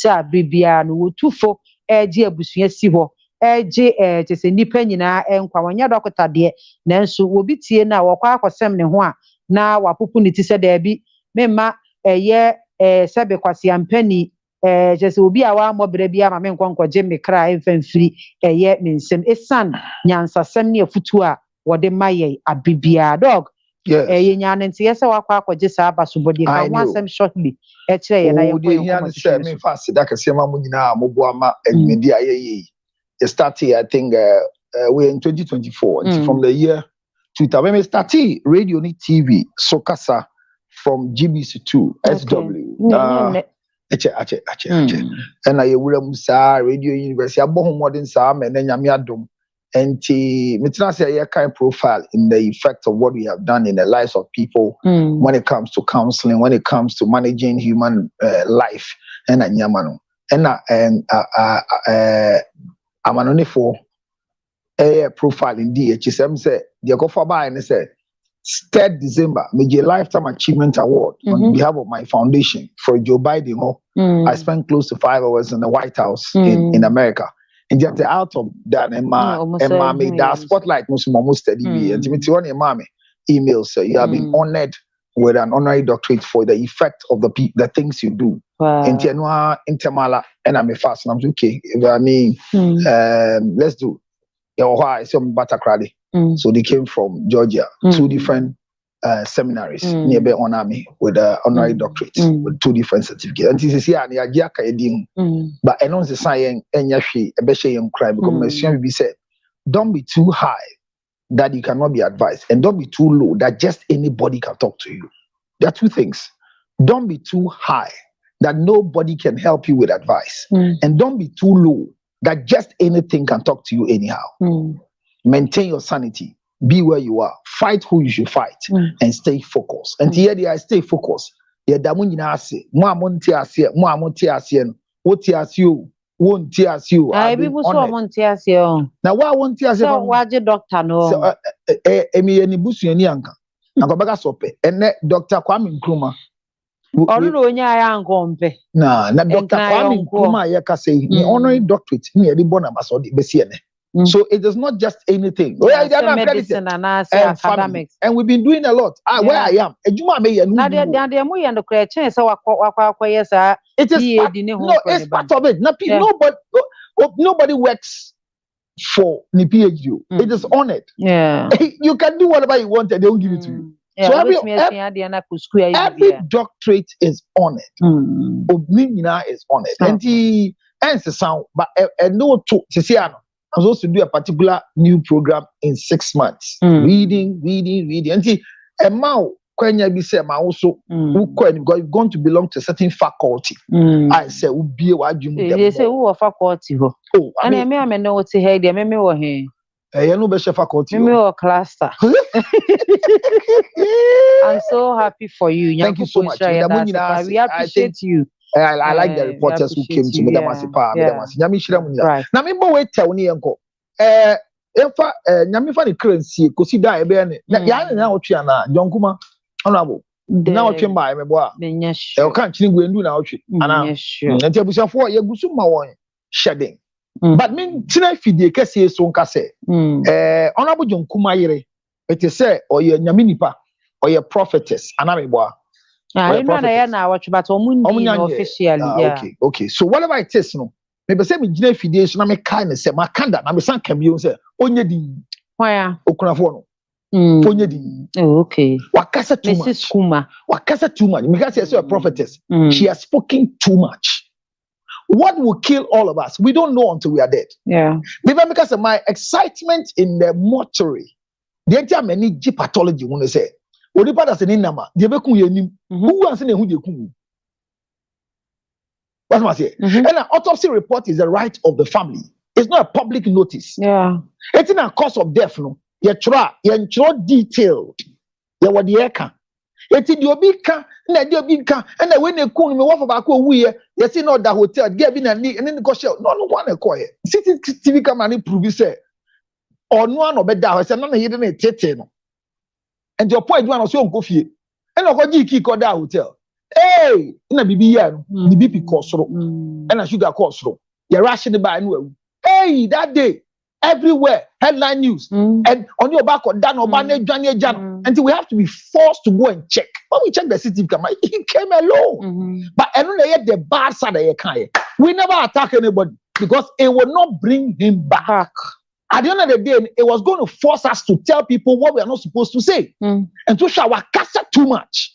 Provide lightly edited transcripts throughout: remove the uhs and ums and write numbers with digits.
bisa bibia no wotufo eje abusua si ho eje tese nipa nyina enkwa wonya dokota de nanso wobi tie na wokwa akosem ne ho a na wapopu ne ti se da bi memma eye sebe kwase ampani tese obi a wa mobere bia ma menkonkwaje mekra emfamfiri eye mensem esan nyansasem ne afutu a wode maye abibia dog ye nyane nti yesa wakwa akwaje sa abasobodi ka wansem shortly kire ye na ye ko ye say me fast da kase ma mu nyina mobo ama adwumedi aye it started I think we in 2024 and from the year 2000 when we started radio ni TV Sokasa from GBC2 SW ache and I wura musa radio university aboho modern sa me na nyame adom enti metina say a kind profile in the effect of what we have done in the lives of people when it comes to counseling, when it comes to managing human life and anyamano and amanone for a profile in DHSM say the go for by and say 3rd December major lifetime achievement award on behalf of my foundation for Joe Biden. I spent close to 5 hours in the White House in America. And just out of that, Emma made that spotlight most study and Timothy on your mommy emails. So you have been honored with an honorary doctorate for the effect of the things you do. In Tianua, in Tamala, and I'm a fast. And I'm okay. I mean, let's do. Some Batacrady. So they came from Georgia, 2 different seminaries nearby honor me with an honorary doctorate with 2 different certificates. And this is here, but I know the science and yashi a beshe cry because my said, don't be too high that you cannot be advised, and don't be too low that just anybody can talk to you. There are 2 things. Don't be too high that nobody can help you with advice, and don't be too low that just anything can talk to you anyhow. Maintain your sanity. Be where you are. Fight who you should fight, and stay focused. And here they are, stay focused. Yeah, damunina ase. Mo amonti ase. Mo amonti ase. What ase you? Won't ase you? I be so amonti ase. Now why won't ase? So waje doctor no. So emi eni busu eni anka. Akobaka sope. Ene Dr. Kwame Nkrumah. Onu no nya ya nkompe. Na Dr. Kwame Nkrumah ya ka say ni honorary doctorate ni e di bona maso de besi ene. So it is not just anything. Medicine and academics. And we've been doing a lot. Where I am. It is part of it. Nobody works for the PhD. It is honored. Yeah. You can do whatever you want and they will give it to you. Yeah, so every doctorate is honored. Obnina is honored. And the answer sound, but no to see. I'm supposed to do a particular new program in 6 months. Reading. And see, a mouth when you say also because you're going to belong to a certain faculty. I say would be what you they say who are faculty. Oh, and I may know what's here. They may or here. You know, best faculty. Me or cluster. I'm so happy for you. Thank you so much. We appreciate you. I like the reporters who came to me. Right. Now, me boy tell me uncle. Efa nyamifa ni currency kosi da ebe ne. Ya na otwe ana Jonkuma honorable. Na otwe mba e mebo a. E kan chini gwendu na otwe. Ana. Nti abusafo ye gusu ma won shedding. But me tina fidie kese so nka se. Honorable Jonkuma yere. Ete say oye nyami nipa, oye prophetess ana mebo a. Officially. Okay. So whatever it is, no. Maybe say me jina fidie so na me kind say ma kanda na me san kan bi say onye di. Why? Okunafo no. Onye di. Oh, okay. Wakasa too much. Mrs. Kuma. Wakasa too much. Because she is a prophetess. She has spoken too much. What will kill all of us? We don't know until we are dead. Yeah. Because of my excitement in the mortuary, the entire many pathology when they say. Odipa da se ni nama de be kun yanim who wan se na hu de kun what am I say and an autopsy report is the right of the family. It's not a public notice. Yeah, it's in a cause of death no ye try detailed ye what the eka it's the obi ka na the obi ka and when they kun me wo for ba ko wu ye ye see no that hotel get be na ni and go shell no one e ko ye CCTV camera ni prove say or no an obeda say na ye de na tete no. And your point one was your coffee. And I got key called that hotel. Hey, in a BB, the BP cost and a sugar cost. You're rushing the by anyway. Hey, that day, everywhere, headline news, and on your back or down or until we have to be forced to go and check. When we check the CCTV camera, he came alone. But I know they the bad side of your kind. We never attack anybody because it will not bring him back. At the end of the day, it was going to force us to tell people what we are not supposed to say. And to show our casa too much.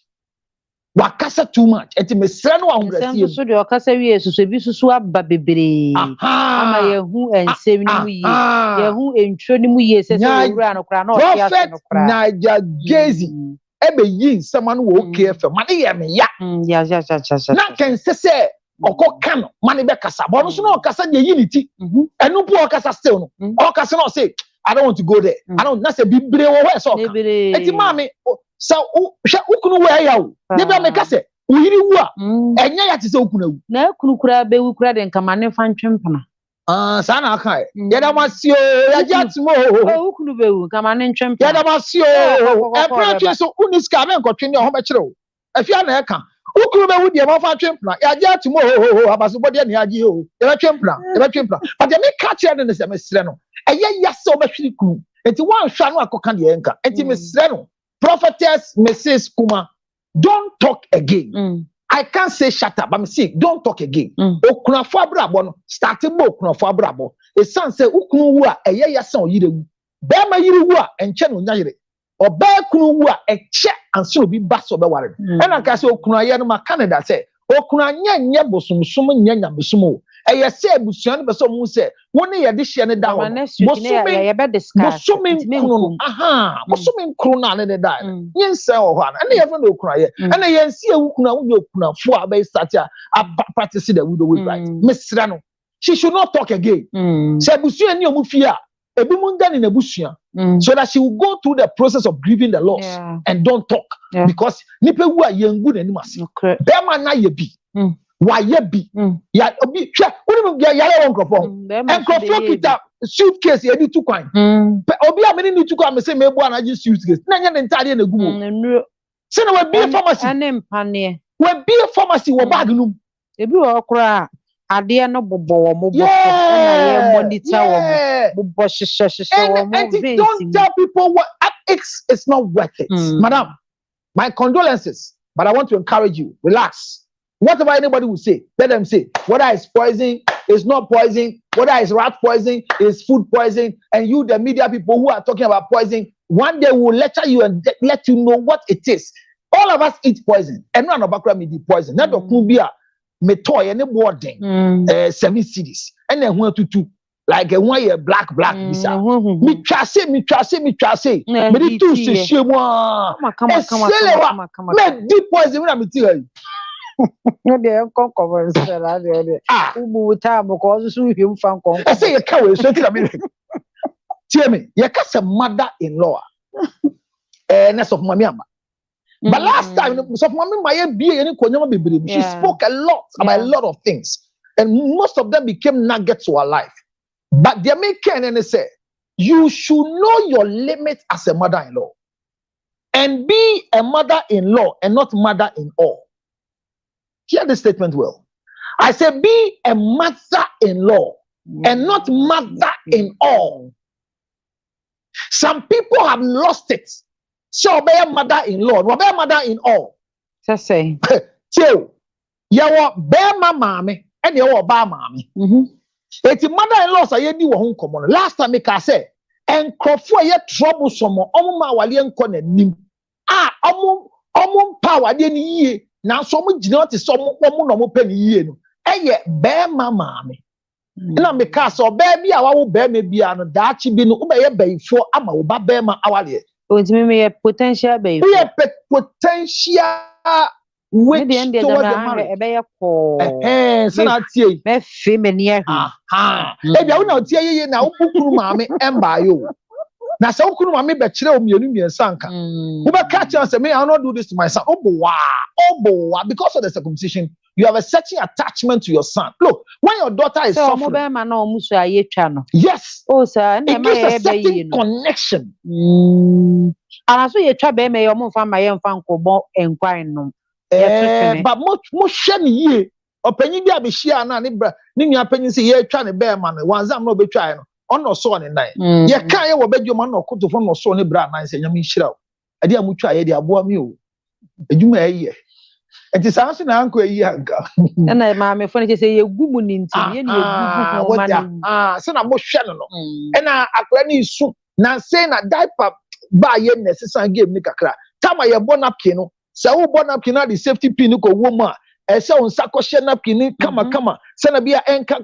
Wakasa too much. Eti mesrano wa hungresi. So de wakasa wi esusu bi susu aba bebre. Ama yehu ensem ni mu ye. Yehu entro ni mu ye sese owura no kra na otia no kra. Naija Gezi. Ebe yi nsema no wo KFM. Mane ye me ya. Ya. Na ken sese okoka no mane be kasa. Bo no so na okasa de unity. Enu po okasa still no. Okasa no say I don't want to go there. I don't na say bibre wo where so. Eti mame so ukunu we ya wo. Debra me kase uyiri wu a enya ya tise ukunu wu. Na ukunu kura be wu kura de nkama ne fa ntwempana. Sa na aka ye da masio ya jatimo. Ukunu be wu nkama ne ntwempana. Ye da masio e protwe so uniska me nkotwe ne ho be kire wo. Afia na e ka ukunu be wu de ma fa twempana ya jatimo abaso de ne aje o. Ye be twempana. But de me ka kire ne se me sire no. Eye ya se obehwiri kunu. Enti wan hwa no akoka de enka. Enti me sire no. Prophetess Mrs. Kuma, don't talk again. I can't say shut up. I'm saying don't talk again. Okuna fo abrabo no starting mo okuna fo abrabo. E san say ukunu wu a eye ya san oyire wu. Be ma yire wu a enche no nya yire. Oba kunu wu a eche anso obi ba so be ware. E na ka say okuna ye no ma Canada say okuna nya bosumsum nya nya bosumo. Eye say ebusuan no be so mu say woni ye de hye ne da ho. Bosume ye be discuss. Bosume nkru na ne da. Nyense ho ho na ye fe no okuna ye. Na ye nsi ewukuna wo okuna fo a be start a practice the way right. Mesra no. She should not talk again. Say ebusuan ni omu fie a ebi mu ndani na ebusuan. So that she will go through the process of grieving the loss and don't talk because nipa wu a yengu na nimase. Be ma na ye bi. Why bi ya obi hwe woni ya ya won krofo kita suitcase ye di tu kwan obi a me ni tu kwan me say me bu anaje suitcase na nya ne ntade na gumo se na we bi pharmacy ane mpane we bi pharmacy wo bag num ebi wo kra ade no bobo wo mo bobo na ye monitor wo bobo hye wo mo veins don't tell people what it's not worth it madam my condolences but I want to encourage you relax. Whatever anybody will say, let them say. Whether it's poison, it's not poison. Whether it's rat poison, it's food poison. And you, the media people who are talking about poison, one day will lecture you and let you know what it is. All of us eat poison. And none of us eat poison. Not the Kumbia, Metoy, and the boarding, 7 cities. And then 1 to 2. Like a 1 year black visa. Me trust. Me the two say she wa. Come on. Me deep poison when I'm tell you. No dey come cover sala dey. Ubu time ko so hwem fa kon. I say you ka we so tell me. Tell me, you ka say mother-in-law. Na so mama ama. But last time so mama ma ye bie ni konyama bebre. She spoke a lot about a lot of things and most of them became nuggets to her life. But they make and say you should know your limits as a mother-in-law and be a mother-in-law and not mother-in-all. Hear the statement well. I say be a mother-in-law and not mother-in-all. Some people have lost it. So be a mother-in-law, be a mother-in-all. Just say. So, you are be my mommy and you are ba mommy. It's mother-in-law say you do home common. Last time I say, and crofo ye troublesome. Ma wali enko na nim. Power de ni ye. Now so much not is some no mo penny ye no. Eye be ma maame. Na me ka so baby a wo be me bia no da chi bi no wo be ye beifo ama wo ba be ma awale. Ontimi me potential beifo. We potential which towards the marriage. Be ye ko. So na tie. Me fe me ni ahwe. E bia wo na tie ye na wo bukuru maame emba yo. Na so kunu mama be kire o mienu miensa nka wo be catch us say me I not do this to my son obowa because of the circumcision you have a certain attachment to your son. Look, when your daughter is suffering, so mo be ma na omusu ayetwa no yes sir na ma a certain connection ana so yetwa be me yo mo fa ma ye mfa nkobo enkwai no But mo hwe ne yie opanyin bi abehia na ne bra ne nua panyin se ye twa ne be ma no wanzam no betwa no ono so ne nan ye kan ye wo badwoma no kotofo no so ne bra nan se nyame nhira o ade amutwa ye de aboa mi o adwuma ye enti sanso na anko yi anka na ma me fo ne se ye gumu ni ntim ye ne ye gugu ho ma ni se na mo hwe no no na akra ni su na say na diaper ba ye necessary game ni kakra tama ye bo napkin no se wo bo napkin na the safety pin ko wo ma se on sakoshe napkin kama se na bia enka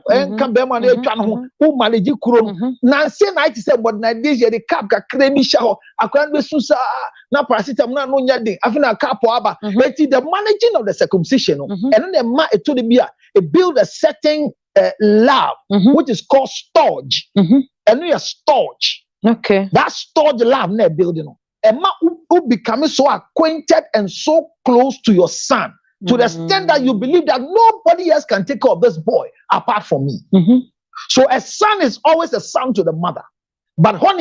be ma na etwa no ho wo manage kuro no na say na it say modernization the cap kakra ni sha ho akra no su sa na paracetamol na no nya den afina cap aba but the managing of the circumcision no and then ma eto de bia e build a certain lab which is called storage and we are storage. Okay. That storage lab na building no Emma who become so acquainted and so close to your son to the extent that you believe that nobody else can take care of this boy apart from me. So a son is always a son to the mother. But when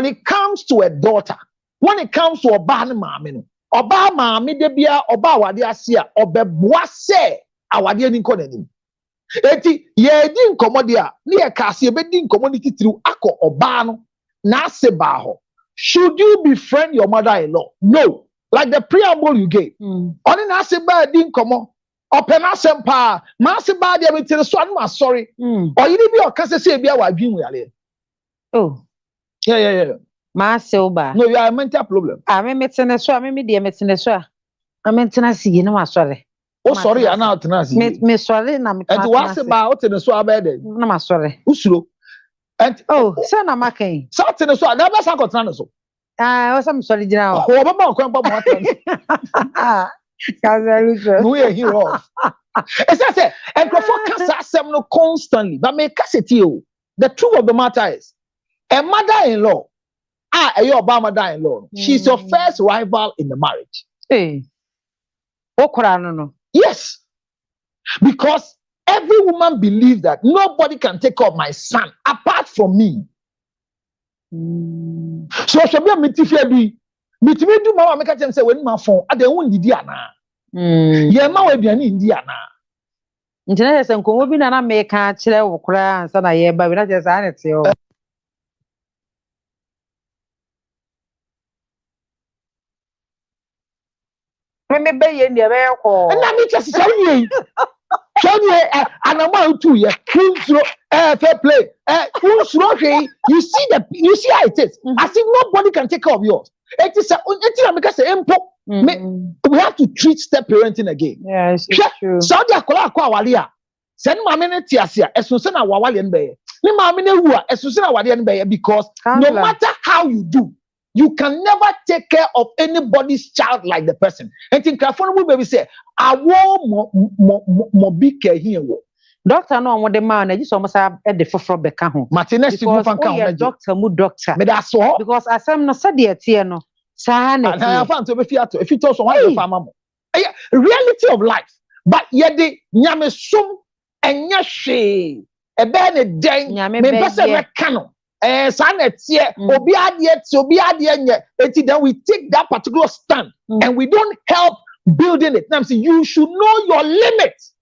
it comes to a daughter, when it comes to oba mami de bia oba wade asia obeboa se awade ani nko nanim. Eti ye di nkomo de a ne ye ka se be di nkomo ni titiriu akọ oba no na se ba ho. Should you befriend your mother-in-law? No. Like the preamble you gave. Oni na se ba di nkomo. Open asempa. Ma se ba de metire so anu asori. O yiri bi o kase se bia wa dwin yale. Oh. Yeah. Ma se oba. No, you are a mental problem. Me metene so, me de metene so. Mentena si na ma sori. Oh sorry, ana otena si. Me sorry na me. And wa se ba o tene so abede. Na ma sori. Usuro. And say na makan. So tene so na ba san ko tena so. O sam sorry jina o. O ba ma kwan pa mo atena. No we hero. It's say and for cancer asem no constantly. But me kaseti o. The truth of the matter is a mother-in-law your mother-in-law. She's your first rival in the marriage. Hey. No. Yes. Because every woman believes that nobody can take care of my son apart from me. So she be a mitifia bi. Mitimi du mama make them say when my phone ade won didi ana. Ye ma we biani ndi ana. Ntina se nkomo bi na me ka kire wo kura ansa na ye ba bi na je sa na te o. Me be ye ndi be ko. Na me just say ye. Anama tu ye. Fair play. You see how it is. As if nobody can take care of yours. It is we have to treat step parenting again. Yes, it's true. Saudi akola akwa walia. Send mama ne tiasia esunse na wawale nbeye. Ni mama ne wu a esunse na wale nbeye because no matter how you do, you can never take care of anybody's child like the person. And think carefully, baby say, I want more big care here. Doctor no one the man I just almost have at the for beka ho. Martinez to move and doctor mu doctor. Me that's all. Because as I'm not said here no. Sa na I found to be fiat if you told someone the farmer. Reality of life. But yet the nyame sum enya hwe. E be ne den me pese me kano. Obi adie nye. Then we take that particular stand and we don't help building it. Now I'm saying you should know your limits.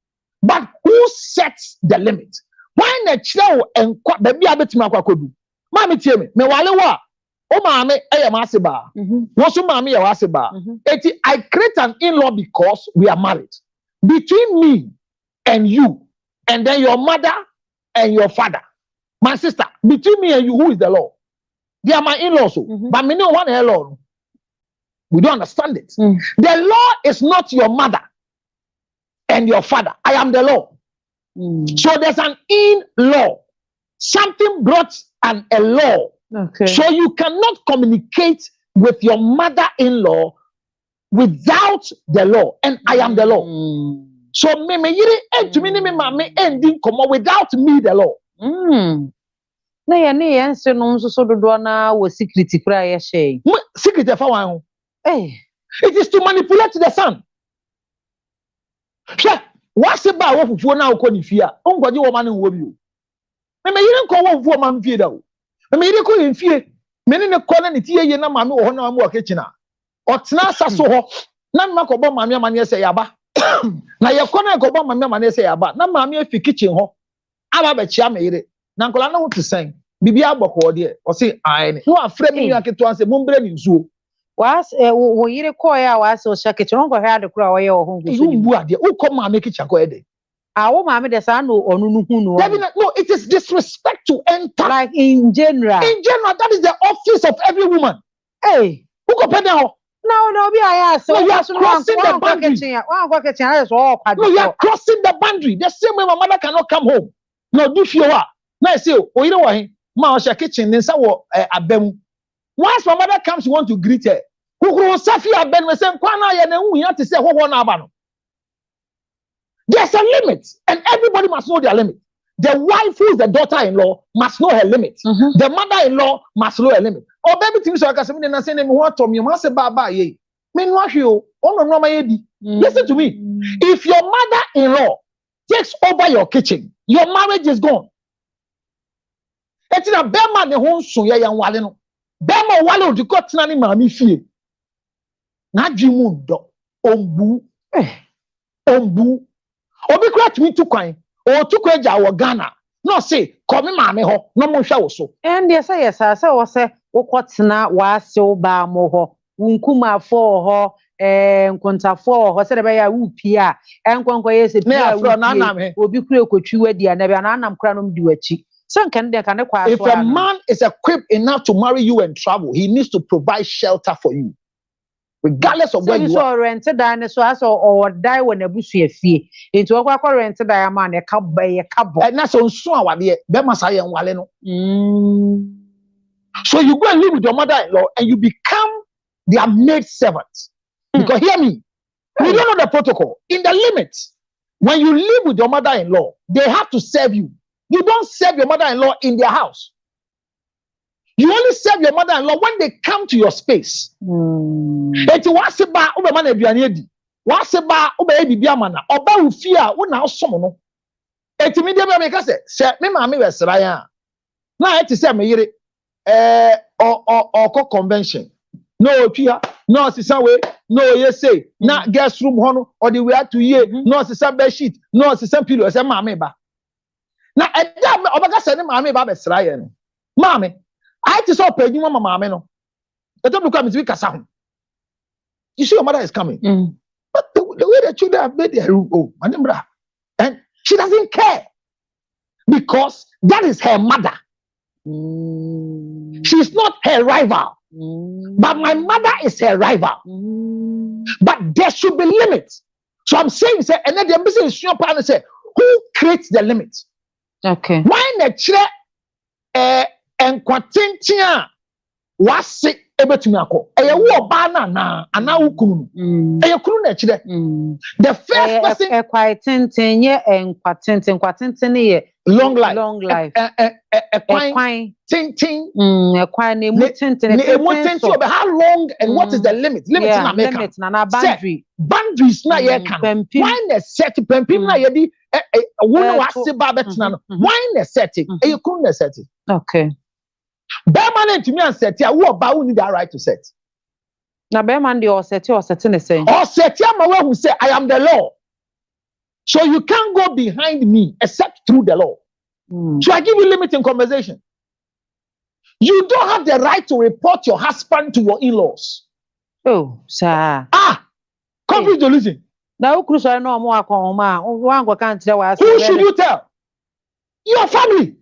But who sets the limit? Why na chiro and baby abetima kwakodu? Mami tie me wale wa. O mami eye masiba. Wo so mami ye wasiba. I create an in-law because we are married. Between me and you and then your mother and your father. My sister, between me and you, who is the law? They are my in-laws. But me no one law. We don't understand it. The law is not your mother and your father. I am the law. So there's an in-law. Something brought a law. Okay. So you cannot communicate with your mother-in-law without the law. And I am the law. So me ending come without me the law. Na ya ne yense no so dodo na wo secret kura ye share. Secret fa wan. It is to manipulate the son. Sure. What's about what fufu na okoni fie a ongwaje wo ma ne wo bi o. Me yire nko wo fufu ma mfie da o. Me yire ko mfie. Me ne ko na ne tie ye na ma me wo ho na ma wo kitchen a. Otena saso ho. na makobo maame amane say yaba na ye kona kobo maame amane say yaba na maame afi kitchen ho aba ba chia meyire na nkola na ho tesen bibi agboko de o say ai ne no afre mi aketo anse mombre ni nsuo was wo yire ko ya was o sha kitchen ngo ha de kura wo ye wo ho ngu so you bu ade wo kom maame kitchen ko ede wo maame de sa no onu nu hu no no it is disrespect to enter like in general that is the office of every woman hey who go pay them no be aya so you are crossing the boundary one kitchen I so all no you are crossing the boundary the same way my mother cannot come home no do fiwa na say o yire wo he ma o sha kitchen ni sa wo abem once my mother comes you want to greet her kukuru safi abem me say kwa na ye na hu ya te say ho na aba no there's a limit and everybody must know their limit. The wife who is the daughter-in-law must know her limit. The mother-in-law must know her limit. Oh, baby, things like I na say me want to me want say baba ye. Me no hwe o no ma ye bi. Listen to me. If your mother-in-law takes over your kitchen, your marriage is gone. Etina bema ne ho nso ye yan wale no. Bema wale o di ko tena ni maami fie. Na dwimu do ombu ombu obi kura tumi tu kwan o tu kwan ja wo Ghana no say come maame ho no mo hwa wo so and yes say wo say wo kwotena wa sew ba mo ho wunkuma fo ho nkontafo ho se de be ya wupi a enkonkwa ye se pia obi kura ekotwi wadi a na be na anam kura no mdi wachi so nkan de kan kwa so if a man is equipped enough to marry you and travel he needs to provide shelter for you regardless of where you are. So rented dan so as or die when abusu afie into akwa rented dan man e ka be kabo na so nso awade be masa ye nwale no so you go and live with your mother-in-law and you become their maid servant because hear me we don't know the protocol in the limit when you live with your mother-in-law they have to serve you don't serve your mother-in-law in their house. You only serve your mother-in-law when they come to your space. Eti wase ba ube man aduane edi. Wase ba ube e bibia mana. Oba ufi a wo na osom no. Eti mi de be ka se me maame we sra ya. Na eti se me yire or convention. No otwia, no sisa we, no ye say. Na guest room hono or the we to ye, no sisa bed sheet, no sisa pillow se maame ba. Na eda oba ka se ne maame ba be sra ya no. Maame I just saw pay you mama no. The don't look at me to be kasa. You see your mother is coming. But the way the children have made their room, and she doesn't care. Because that is her mother. She's not her rival. But my mother is her rival. But there should be limits. So I'm saying, say, and then the business is your partner say, who creates the limit? Okay. Why the enkwatentia wase ebetumi akọ eye wo ba na ana ukunu eye kunu na kire the first person ekwatenten ye enkwatenten ye long life ekwan tintin ekwan na emutenten so how long and what is the limit na make limit na boundary boundaries na ye kan why na set pempim na ye di wo na wase ba betina no why na set eye kunu na set okay. Beman to me and set here, who need that right to set? Now, Beman, the set in the same. Or set here, my who say, I am the law. So you can't go behind me except through the law. So I give you limiting conversation. You don't have the right to report your husband to your in-laws. Oh, sir. Conflict delusion. Now, who should know more? Who should you tell? Your family.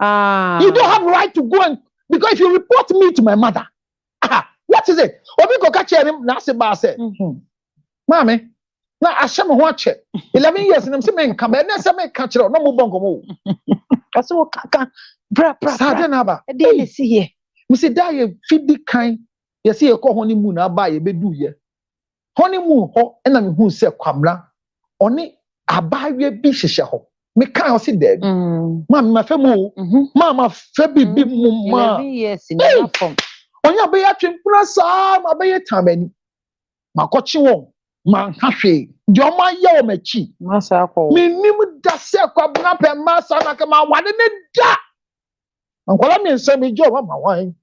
You don't have right to go and because if you report me to my mother, what is it? Obi go catch him na se ba say. Mama, na ahye me ho ache. 11 years na me nka ba na se me ka kire no mo bonko mo. Aso kaka bra. Sade na ba. E dey see here. Me say da ye fidi kan. Ye say ye ko honeymoon na ba ye bedu ye. Honeymoon ho na me hu se kwamra. Oni abawe bi hyehyɛ ho. Me kan o si dead. Mama fe mo. Mama fe bibi mo ma. 11 years in the form. Onya be ya twempuna saa ma be ye tamani. Makochi won. Man hahwe. De o ma ye o machi. Masa akọ. Me nim da se kwabna pe ma sa na ka ma wade ne da. Ankola me nsem je o ma wan.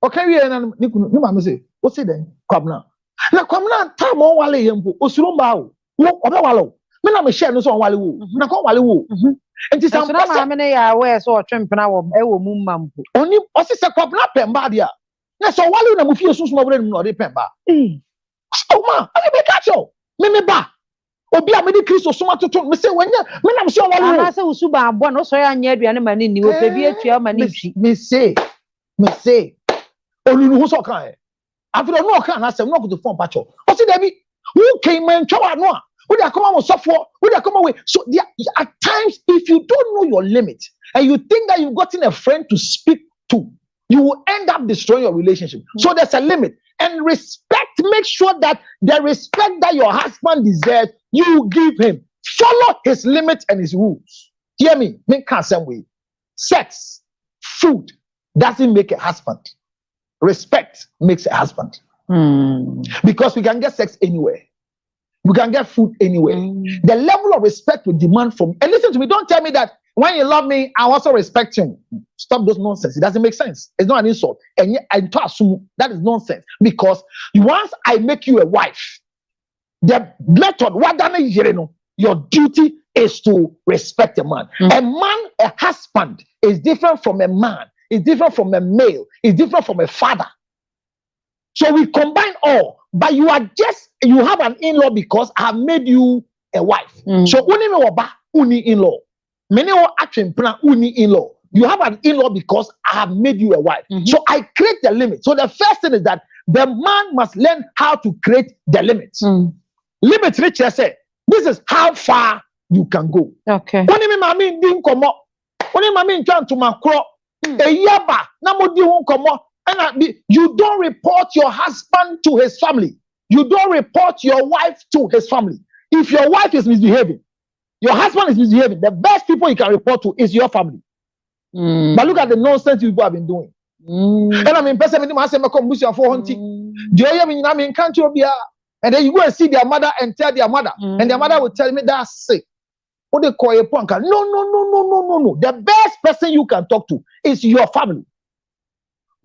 Okay we na ni kunu ni ma me say, "O say den kwabna. Na kwamna time on wale yempo osurumba o. Wo obe wale o. Me na me share no so on wale wo. Na ko wale wo. Enti some person na me na ya we so otwempena wo e wo mu mampo. Oni osi se kwabna pemba dia. Na so wale na mu fie sunsun obere no de pemba. So ma, I be catch you. Me ba. Obi a me di Kristo soma toto me say wanya me na me so wale wo. Ana se usuba abo no so ya anya aduane ma ni wo pe bi atua ma ni twi. Me say Olunu ho so kan e. After no kan na sem no go to phone patcho. Osi David, who came and chow no a. Who they come on suffer, who they come away. So there, at times, if you don't know your limit and you think that you've gotten a friend to speak to, you will end up destroying your relationship. So there's a limit. And respect, make sure that the respect that your husband deserves, you give him. Follow his limits and his rules. Hear me? Make some way. Sex, food doesn't make a husband. Respect makes a husband. Because we can get sex anywhere. We can get food anywhere. The level of respect we demand from, and listen to me, don't tell me that when you love me, I also respect you. Stop those nonsense. It doesn't make sense. It's not an insult. And yet I assume that is nonsense. Because once I make you a wife, the method, your duty is to respect a man. A man, a husband, is different from a man. It's different from a male. It's different from a father. So we combine all, but you have an in-law because I have made you a wife. So uni in-law. Many action plan uni in-law. You have an in-law because I have made you a wife. So I create the limit. So the first thing is that the man must learn how to create the limits. Limit, which I say, this is how far you can go. Okay. When you don't report your husband to his family. You don't report your wife to his family. If your wife is misbehaving, your husband is misbehaving, the best people you can report to is your family. But look at the nonsense people have been doing. And I mean, person I say, and then you go and see their mother and tell their mother, and their mother will tell me that's sick. What they call a punk? No. The best person you can talk to is your family.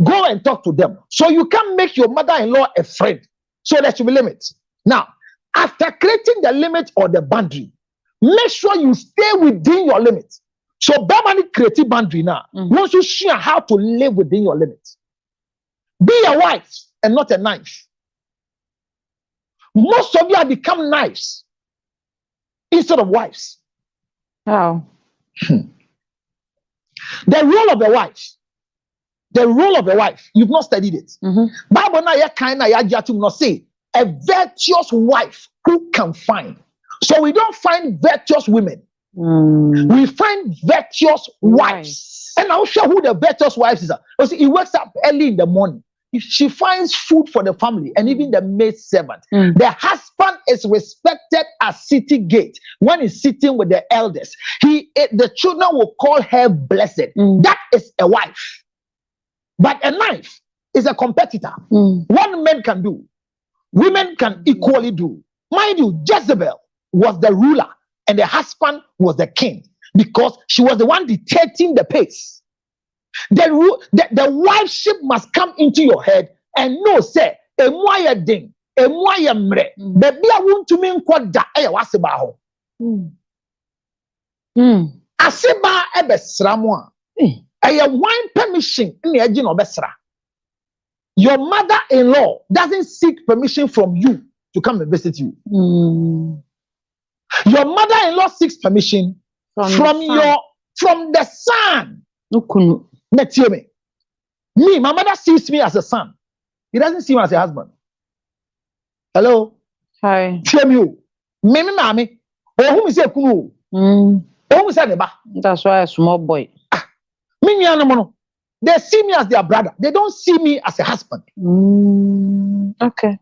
Go and talk to them. So you can make your mother-in-law a friend. So there should be limits. Now, after creating the limit or the boundary, make sure you stay within your limits. So Bamani creative boundary now. Once you share how to live within your limits. Be a wife and not a knife. Most of you have become knives instead of wives. How? The role of a wife. The role of a wife, you've not studied it. Bible na not say a virtuous wife who can find. So we don't find virtuous women. We find virtuous wives. And I'll show who the virtuous wives is. Because he wakes up early in the morning. She finds food for the family and even the maid servant. The husband is respected at city gate when he's sitting with the elders. The children will call her blessed. That is a wife. But a knife is a competitor. What men can do, women can equally do. Mind you, Jezebel was the ruler and the husband was the king because she was the one dictating the pace. The wifeship must come into your head and know, say, emuaya ding, emuaya mre, baby I want to mean kwada wasibaho. Asiba ebe sramwa. A wine permission in the engine of Besra. Your mother-in-law doesn't seek permission from you to come and visit you. Your mother-in-law seeks permission from the son. Me, my mother sees me as a son. He doesn't see me as a husband. Hello? Hi. Tell you. Me, mommy. Oh, who is a kunu? Oh, is a That's why a small boy. They see me as their brother. They don't see me as a husband. Okay.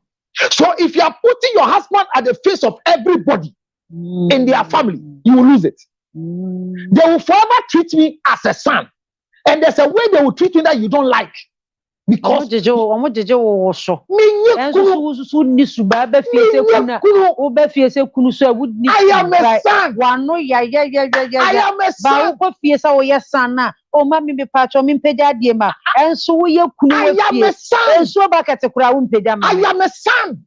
So if you are putting your husband at the face of everybody in their family, you will lose it. They will forever treat me as a son. And there's a way they will treat me that you don't like. Because I am a son. Oh, mammy, me patch on me pedadima, and so we are I am a son. I am a son.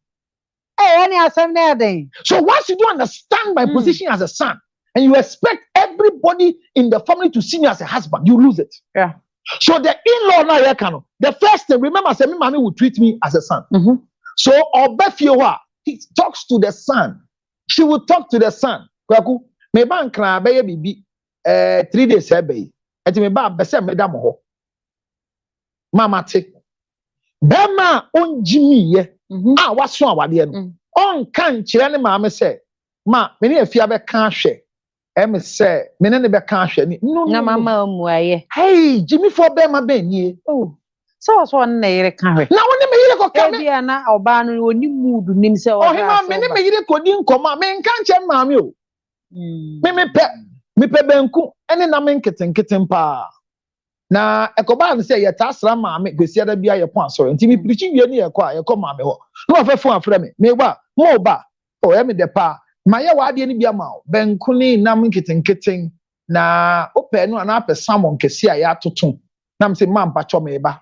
any asem na dey. So once you don't understand my position as a son, and you expect everybody in the family to see me as a husband, you lose it. Yeah. So the in-law now here can. The first thing, remember, say, mommy will treat me as a son. So Obefiowa, he talks to the son. She will talk to the son. Kwaku, me ban kra be bibi 3 days ebe. Eti me ba bese me da mo ho. Mama te. Bema on Jimmy ye. Ah, waso awade no. On kan kire ne maame se, ma me ne afia be kan hwe. Me say, me ne be kan hwe ni. No. Na mama omuaye. Hey, Jimmy for bema be nie. Oh. So na yere kan hwe. Na woni me yire ko kan. Bia na oba no oni mood nim se o. Oh, hima me ne me yire ko di nkoma, me nkan che maame o. Me pe benku ene na me nketen pa. Na ekoba no say ye tasra maame gwesi ada bia ye pon asoro. Nti me preach wie ne ye ko a ye ko maame ho. Na ofefo afre me. Me ba, mo ba. Oh, ye me de pa. Ma ye wa ade ne bia ma o. Benku ni na me nketen na ope no na apɛ salmon kesi a ya toto. Na me say man pa cho me ba.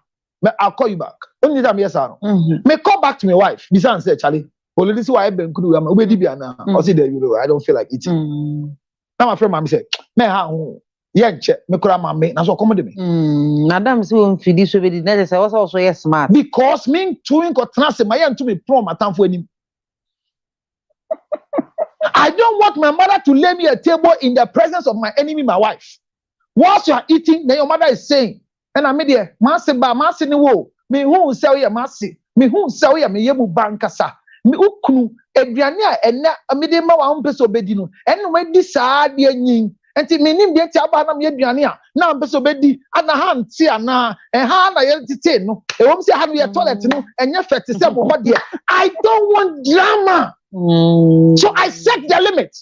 I'll call you back. Only that yes or no. Me call back to my wife. Bisan say, Charlie, already see why I been kudu. I'm ready now. I see the euro. I don't feel like eating. Now my friend, mommy say, me ha yenche me kura mama. Na so come de me. Madam say won fidi so be di na say also yes smart. Because me too ko trans my yen to me prom atamfo anim. I don't want my mother to lay me a table in the presence of my enemy, my wife. Whilst you are eating, then your mother is saying, and I made there, Massy ba Massy ni wo, me who sell ya Massy, me who sell ya me yebu bankasa, me ukunu, Edriania, and na a midema one peso bedino, and when this sad yin, and to me nim the Tabanam Yedriania, now peso bedi, and a hand, see and hand I entertain, no, a woman say, have a toilet, no, and your fat is what dear. I don't want drama. So I set the limit.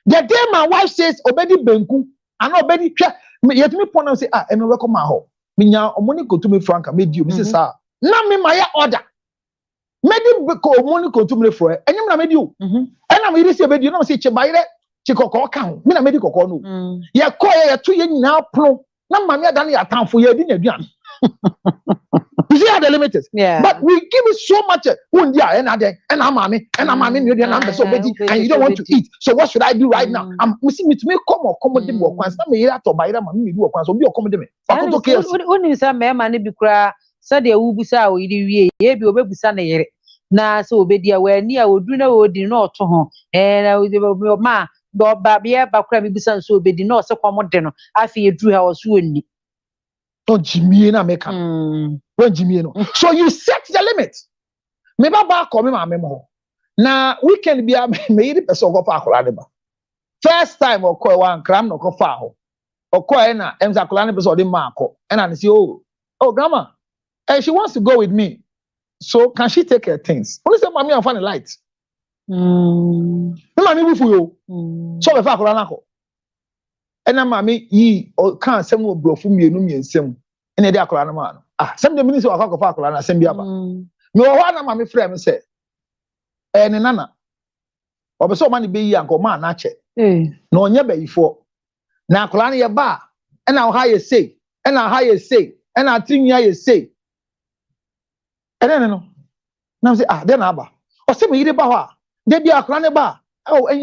The day my wife says, Obedi Benku, and Obedi, yet me pon say, ah, and welcome my home. Minya, money go to me, Frank, made you, Mrs. Sir. Now me my order. Made him go money go to me for it, and you made you. And I'm really say, you know, say, Chibaire, Chico count, me, I made you no. Ya call ya 2 years now, pro. Now, mamma, done your town for your dinner. You see how the limit is? Yeah. But we give it so much. And I'm mommy, so busy, and you don't want to eat. So what should I do right now? I'm missing me to make come the work once. Not me to buy them, me do once. So be accommodate me. Only some money be cry. So they will be so ye be obebusa na yere. Na so obedi we ni a odu na odi na oto ho. Na we ma do ba bia ba kra me bisa so obedi na o se kwamode no. Afi edru ha o so oni. Don't Jimmy na make am. Don't Jimmy no. So you set the limit. Me ba come my memo. Na weekend be me the person go fa akola ba. First time o call one cram no go fa ho. O call na em za akola ne person dey ma akọ. E na say oh grandma, she wants to go with me. So can she take her things? Only say mommy am find the light. Mommy bu fu yo. So be fa akola na ko. Ena mami yi o kan sem wo brofu mienu miensem ene de akola na ma no sem de minisi wa fa akola na sem bia ba me wo na mami frɛ me sɛ ne nana obeso ma ne be yi anko ma na che na onye bayifo na akola na ye ba ena wo ha ye sei ena ha ye sei ena atinwa ye sei ene no na say de na aba o se me yire ba ho a de bia akola ne ba oh and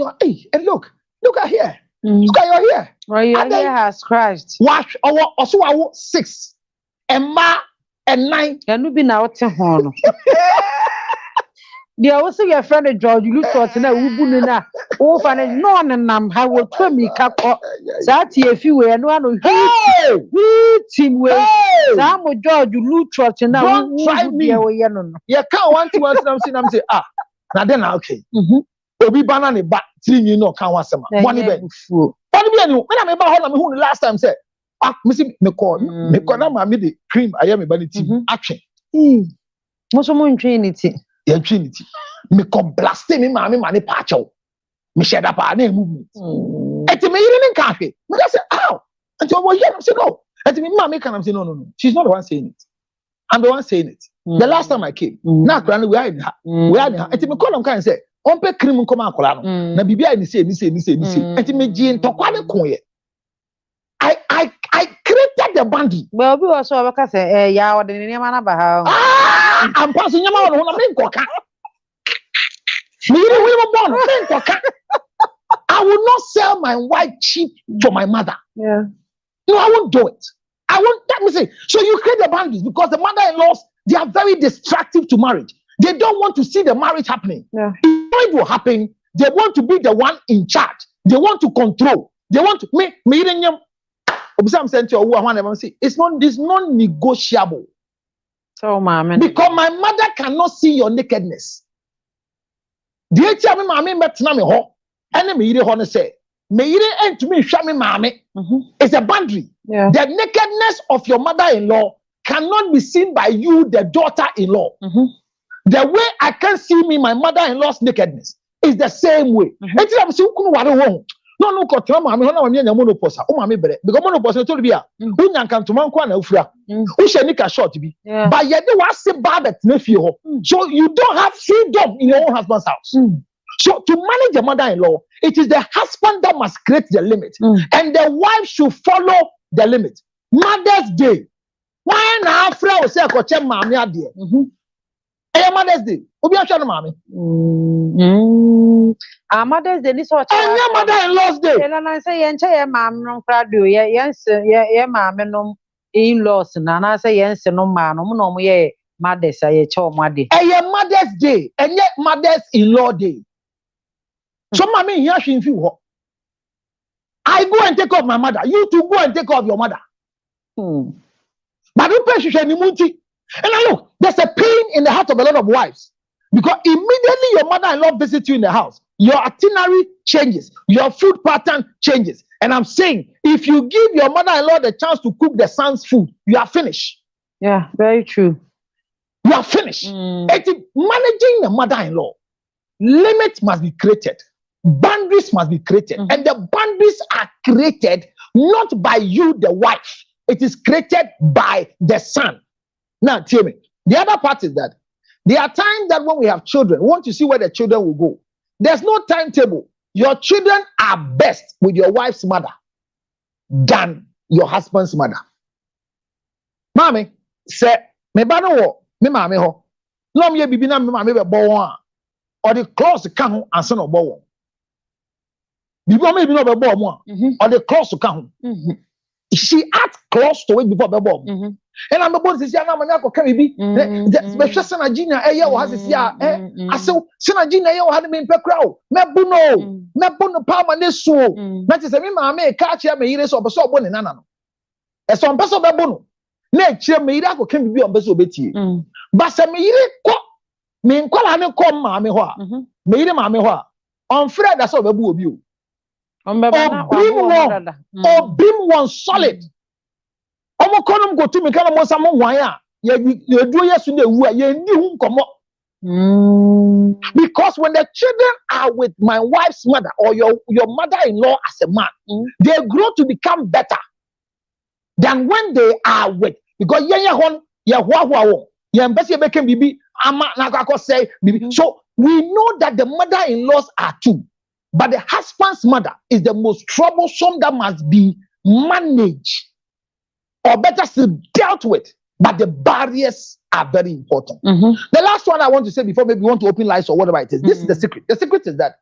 look at here. Look at your hair. Well, your hair has crashed. Wash also 6 and 9. You no be na what hon. They also your friend George you look short na wo bunu na. Wo fa na no nam ha wo twa mi ka ko. That ye fi we no ano team we. Sa mo George you look short na wo try me we ye no. You can't want to am say na then okay. Obi banana ba tiri no kan wasema money be money be anu me na me ba ho na me hu last time say me call na ma me the cream aye me ba ni team action mo so mo ntwinity ya ntwinity me ko blast me ma me mane pa acho me sheda pa na movement eti me yiri nka hwe me say how enti o boy say no eti me ma me can say no she's not the one saying it. I'm the one saying it. The last time I came na kra we are in her eti me call am kan say on pe cream nkoma akola no na bibia ni say enti me gi ntokwa ne koye I created the bandi well be also obeka say ya ode ne ma na ba ha I'm passing nyama no na me nkoka I will not sell my wife cheap for my mother. Yeah. No, I won't do it. Let me say. So you create the boundaries because the mother-in-laws, they are very distractive to marriage. They don't want to see the marriage happening. Yeah. If it will happen, they want to be the one in charge. They want to control. They want to me. It's non-negotiable. So, mama. Because my mother cannot see your nakedness. The tell me, mommy, met me ho. Enemy, you want to say, may you end to me, show me, mommy. It's a boundary. Yeah. The nakedness of your mother-in-law cannot be seen by you, the daughter-in-law. The way I can see me, my mother-in-law's nakedness is the same way. No, because monopause told me, can to man ufra. Ushanika short to be. But yet they was say bad nephew. So you don't have freedom in your own husband's house. So to manage the mother-in-law, it is the husband that must create the limit, and the wife should follow the limit. Mother's Day. Why now Afra say ko che mama ade? Mother's Day. Obi ahwa no mama. Mother's Day this what mother-in-law's day. I say yenche ye mam no kra do ye mama no in-laws na say yense no ma no mo ye mothers ye che o made. Mother's Day, and yet mother's in-law day. So mommy here she feel. I go and take care of my mother. You too go and take care of your mother. But don't pay she munti. And I look, there's a pain in the heart of a lot of wives. Because immediately your mother-in-law visits you in the house, your itinerary changes, your food pattern changes. And I'm saying, if you give your mother-in-law the chance to cook the son's food, you are finished. Yeah, very true. You are finished. Managing the mother-in-law, limits must be created. Boundaries must be created. And the boundaries are created not by you, the wife. It is created by the son. Now, tell me, the other part is that there are times that when we have children, we want to see where the children will go. There's no timetable. Your children are best with your wife's mother than your husband's mother. Mommy, say, me bano wo, me mami ho. No me bibi na me mami be bo or the clothes can and son of bo. Bibi me no be bo mo or the clothes can. She adds close to it before be bo. And I'm about to say, I'm not going to be special Gina. Has a I said, Senagina, you had me in Pecrow. Mebuno, Palma, Nesso. That is a mamma, catch him, he is of a soap in Nana. As some person of Bono. Nature made up can be on Besso Betty. But some me call her come, mammy, made a mammy. On Fred, that's all the boo of you. Beam one solid. Omo konom go to me kana mo samo wan ya do yesu na ewu ya ndi hu nkomo. Because when the children are with my wife's mother or your mother-in-law as a man, they grow to become better than when they are with, because so we know that the mother-in-laws are two, but the husband's mother is the most troublesome, that must be managed or better still dealt with. But the barriers are very important. The last one I want to say before maybe we want to open lights or whatever it is, this is the secret. The secret is that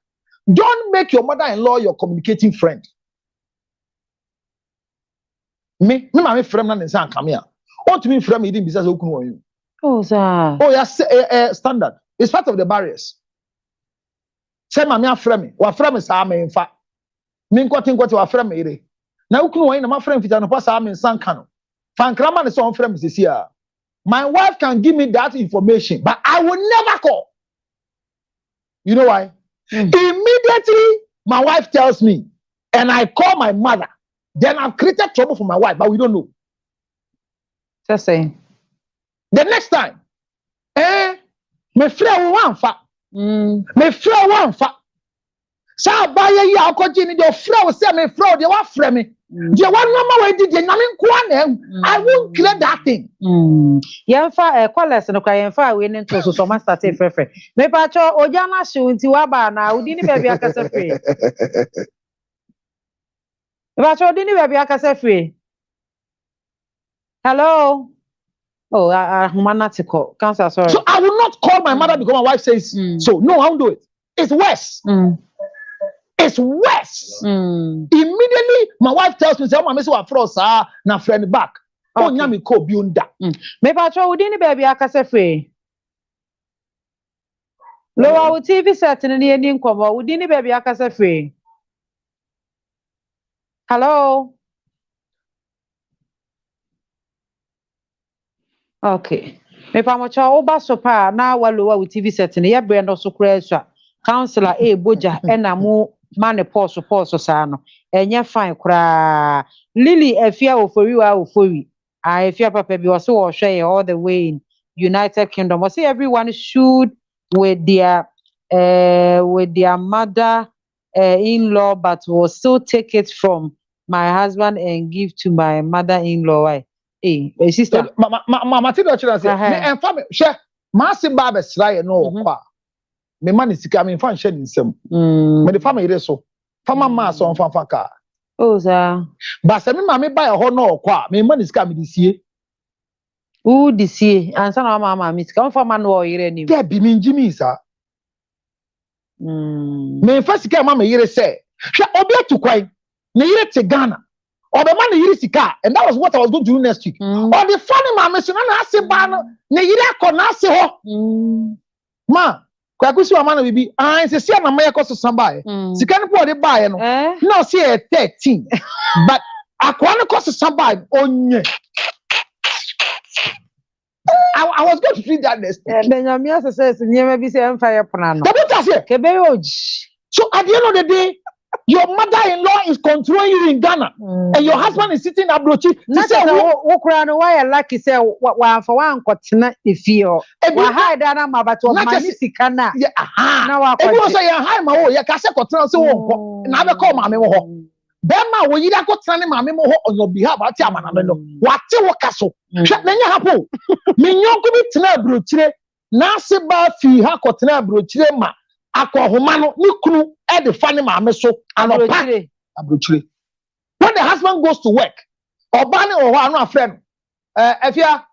don't make your mother-in-law your communicating friend. Me my friend na nsa come here. Want to me friend me didn't business okunu on you. Oh sir. Oh yeah, standard. It's part of the barriers. Say mama friend me. Wa friend me sa me infa. Me nkwati wa friend me ire. Na okunu on you na my friend fita no pa sa me nsa kan no. Fankrama is on friend Mrs. Here. My wife can give me that information, but I will never call. You know why? Immediately, my wife tells me, and I call my mother, then I've created trouble for my wife, but we don't know. Just saying. The next time, my friend one fa. My friend one fa. Sa ba ye ya okoji ni the friend say me friend they want friend me. The one number way did I won't clear that thing. Yemfa callers no kwa yemfa we need to so ma start frefre. Me pa cho oja na hye nti wa ba na udi ni baby akasa free. Me pa cho udi ni baby akasa free. Hello. Oh, humanatical cancer, sorry. So I will not call my mother because my wife says so. No, I won't do it. it's worse. It's worse. Immediately, my wife tells me, "Say, I'm missing a frost, na friend back." Oh, nyami ko biunda. Me patro, we didn't baby akase free. Lower TV set in the ending cover. We didn't baby akase free. Hello. Okay. Me pamocha oba sopa na walowa with TV set in ya brand also kreswa. Counselor boja ena mu mane pause sa no. Enye fine kra. Lily efia ofori. Efia papa bi also wo hwe all the way in United Kingdom. I say everyone should with their mother in-law, but will still take it from my husband and give to my mother-in-law. Why? Hey, sister. Mama, tell you what I say. Me and family, share. Massive Baba Sly no kwa. Me man is sika me fan share nsem. Me the family dey so. Fama ma so fan ka. Oh sir. But say me mama buy a ho no kwa. Me man is sika me dey sie. Who dey sie? Ansa na mama me sika. Fama no yire ni. There be me njimi sa. Me fa sika mama yire say. Hwe obi atukwan. Ne yire te Ghana. Or the man yiri sika, and that was what I was going to do next week. Or the funny man mention na ase ba no, ne yiri akona ase ho. Ma, kwa kusi wa man bibi, se sia na me koso samba e. Sika no po de ba e no. No see 13. But akwa no koso samba onye. I was going to read that next week. Benyamia says nyeme bi se emfa ye pona no. Kebe oji. So at the end of the day, your mother-in-law is controlling you in Ghana, and your husband is sitting abrochi. Why lucky say wa for one kotina ifio. Wa hide na ma but wa mani sikana. Na wa ko. Ebi say ya hide ma wo, ya ka se kotina se wo nko. Na be call ma me wo ho. Be ma wo yida kotina ne ma me mo ho on your behalf ati amana me no. Wa te wo kaso. Hwe na nya hapo. Me nyonko bi tina abrochire. Na se ba fi ha kotina abrochire ma. Akohoma no ni kunu e de fa ne maame so anopa abrochire. When the husband goes to work, oba ne ho anu afre no afia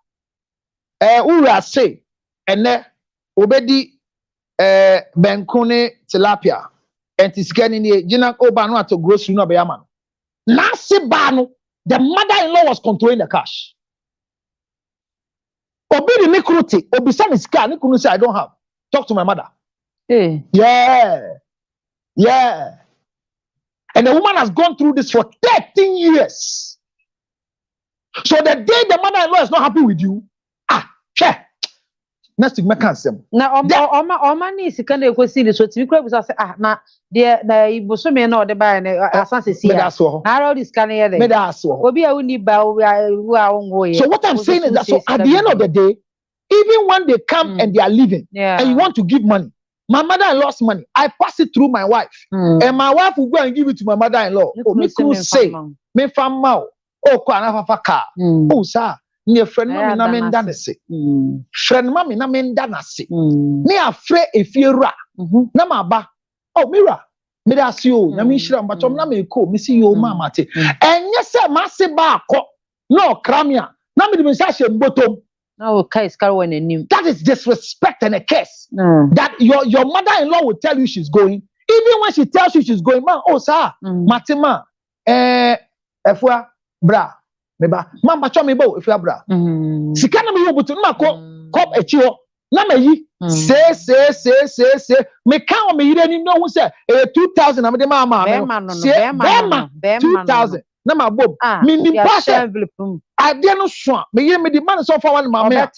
ura say ene obedi benku ne tilapia entisikani ni gina oba no ato grocery no be yama no na se ba no the mother-in-law was controlling the cash. Obi ni kruti obisa ni sika ni kunu say I don't have, talk to my mother. Hey. Yeah. And the woman has gone through this for 13 years. So the day the mother-in-law is not happy with you, next week, now, Oma ni sika na ekosi ni so timi kura busa say na de ibuso me na ode ba na asanse si ya. Na all this can here there. Me da so. Obi a uni ba wo So what I'm saying is that so at the end of the day, even when they come and they are leaving, and you want to give money, my mother-in-law's money, I pass it through my wife. And my wife will go and give it to my mother-in-law. Oh, me could say, me fam mau. Oh, kwa na fa oh, sir. Ni friend mami na menda nase. Friend mami na menda nase. Ni afre efiera. Na maba. Oh, mira. Me da si o. Na mi shira mba chom na me ko. Me si yo mama te. Enye se masi ba ako. No kramia. Na me di me sa she mbotom. That is disrespect and a curse. That your mother-in-law will tell you she's going. Even when she tells you she's going, man, oh sir, Matima, efwa bra, meba, man bacho mebo efwa bra. Sikana me yobutu na kop echiwo. Na me yi say me kan me yire ni no hu say 2000 am de mama me 2000 na ma bob me ni pasha ade no so me yire me di man so for one mama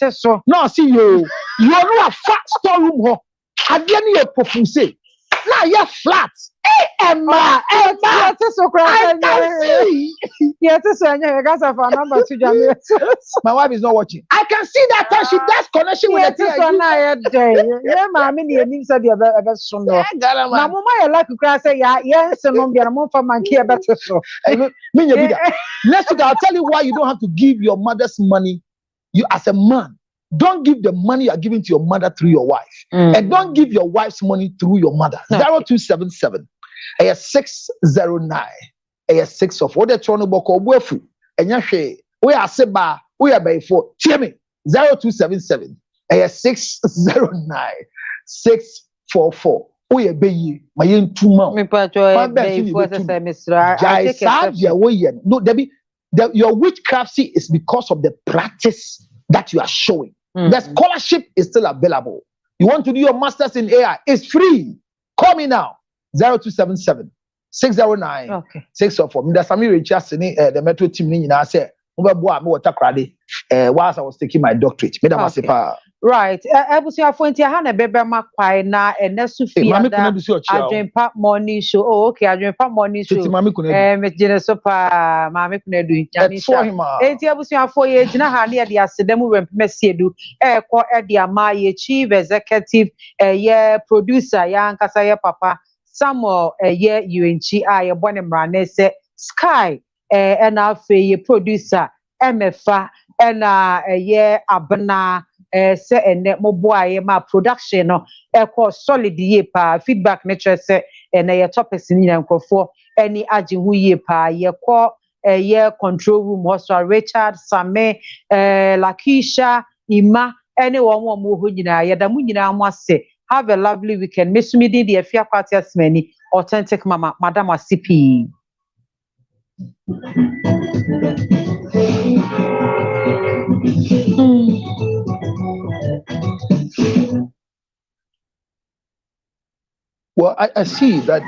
no see you no a fat storeroom ho ade no ye profuse na ye flat Emma so cry number 2 my wife is not watching. I can see that time she does connection with the TV. Yeah mama ni enim say the ebe so no na mama ye like cry say ya se no bia mo fa man ki ebe so me nya bi da. Next week I'll tell you why you don't have to give your mother's money. You as a man, don't give the money you are giving to your mother through your wife. And don't give your wife's money through your mother. 0277 609 6 what the trono boko obuafu enya hwe we aseba we abaifo tie me 0277 609 644 ye be my yen 2 months. Me pacho be for say Mr. I take exception. No, Debbie, your witchcraft is because of the practice that you are showing. The scholarship is still available. You want to do your masters in AI? It's free. Call me now. 0277 609 604. There's some just the metro team in I say, whilst I was taking my doctorate. Right. Ebusia Fonti Hana Bebe Makwai na Enesu Fiada Adrenpa morning show. Oh, okay, Adrenpa morning show. Mejine sopa Mami Kunedu Janisha. Eti Ebusia Foye Jina Hani Adi Asedemu Mesiedu Eko Edi Amaye Chief Executive ye producer ya Nkasa ye papa Samuel ye UNC ye bone mrane se Sky ena fe ye producer MFA ena ye Abna se ene moboaye ma production no eko solid ye pa feedback nature se ene ye topics ni nyankofo eni age hu ye pa ye ko ye control room host Richard Same Lakisha Ima ene won mo ho nyina ye da mu nyina mo ase. Have a lovely weekend. Miss me di afia party asmani authentic mama madam CP. Well, I see that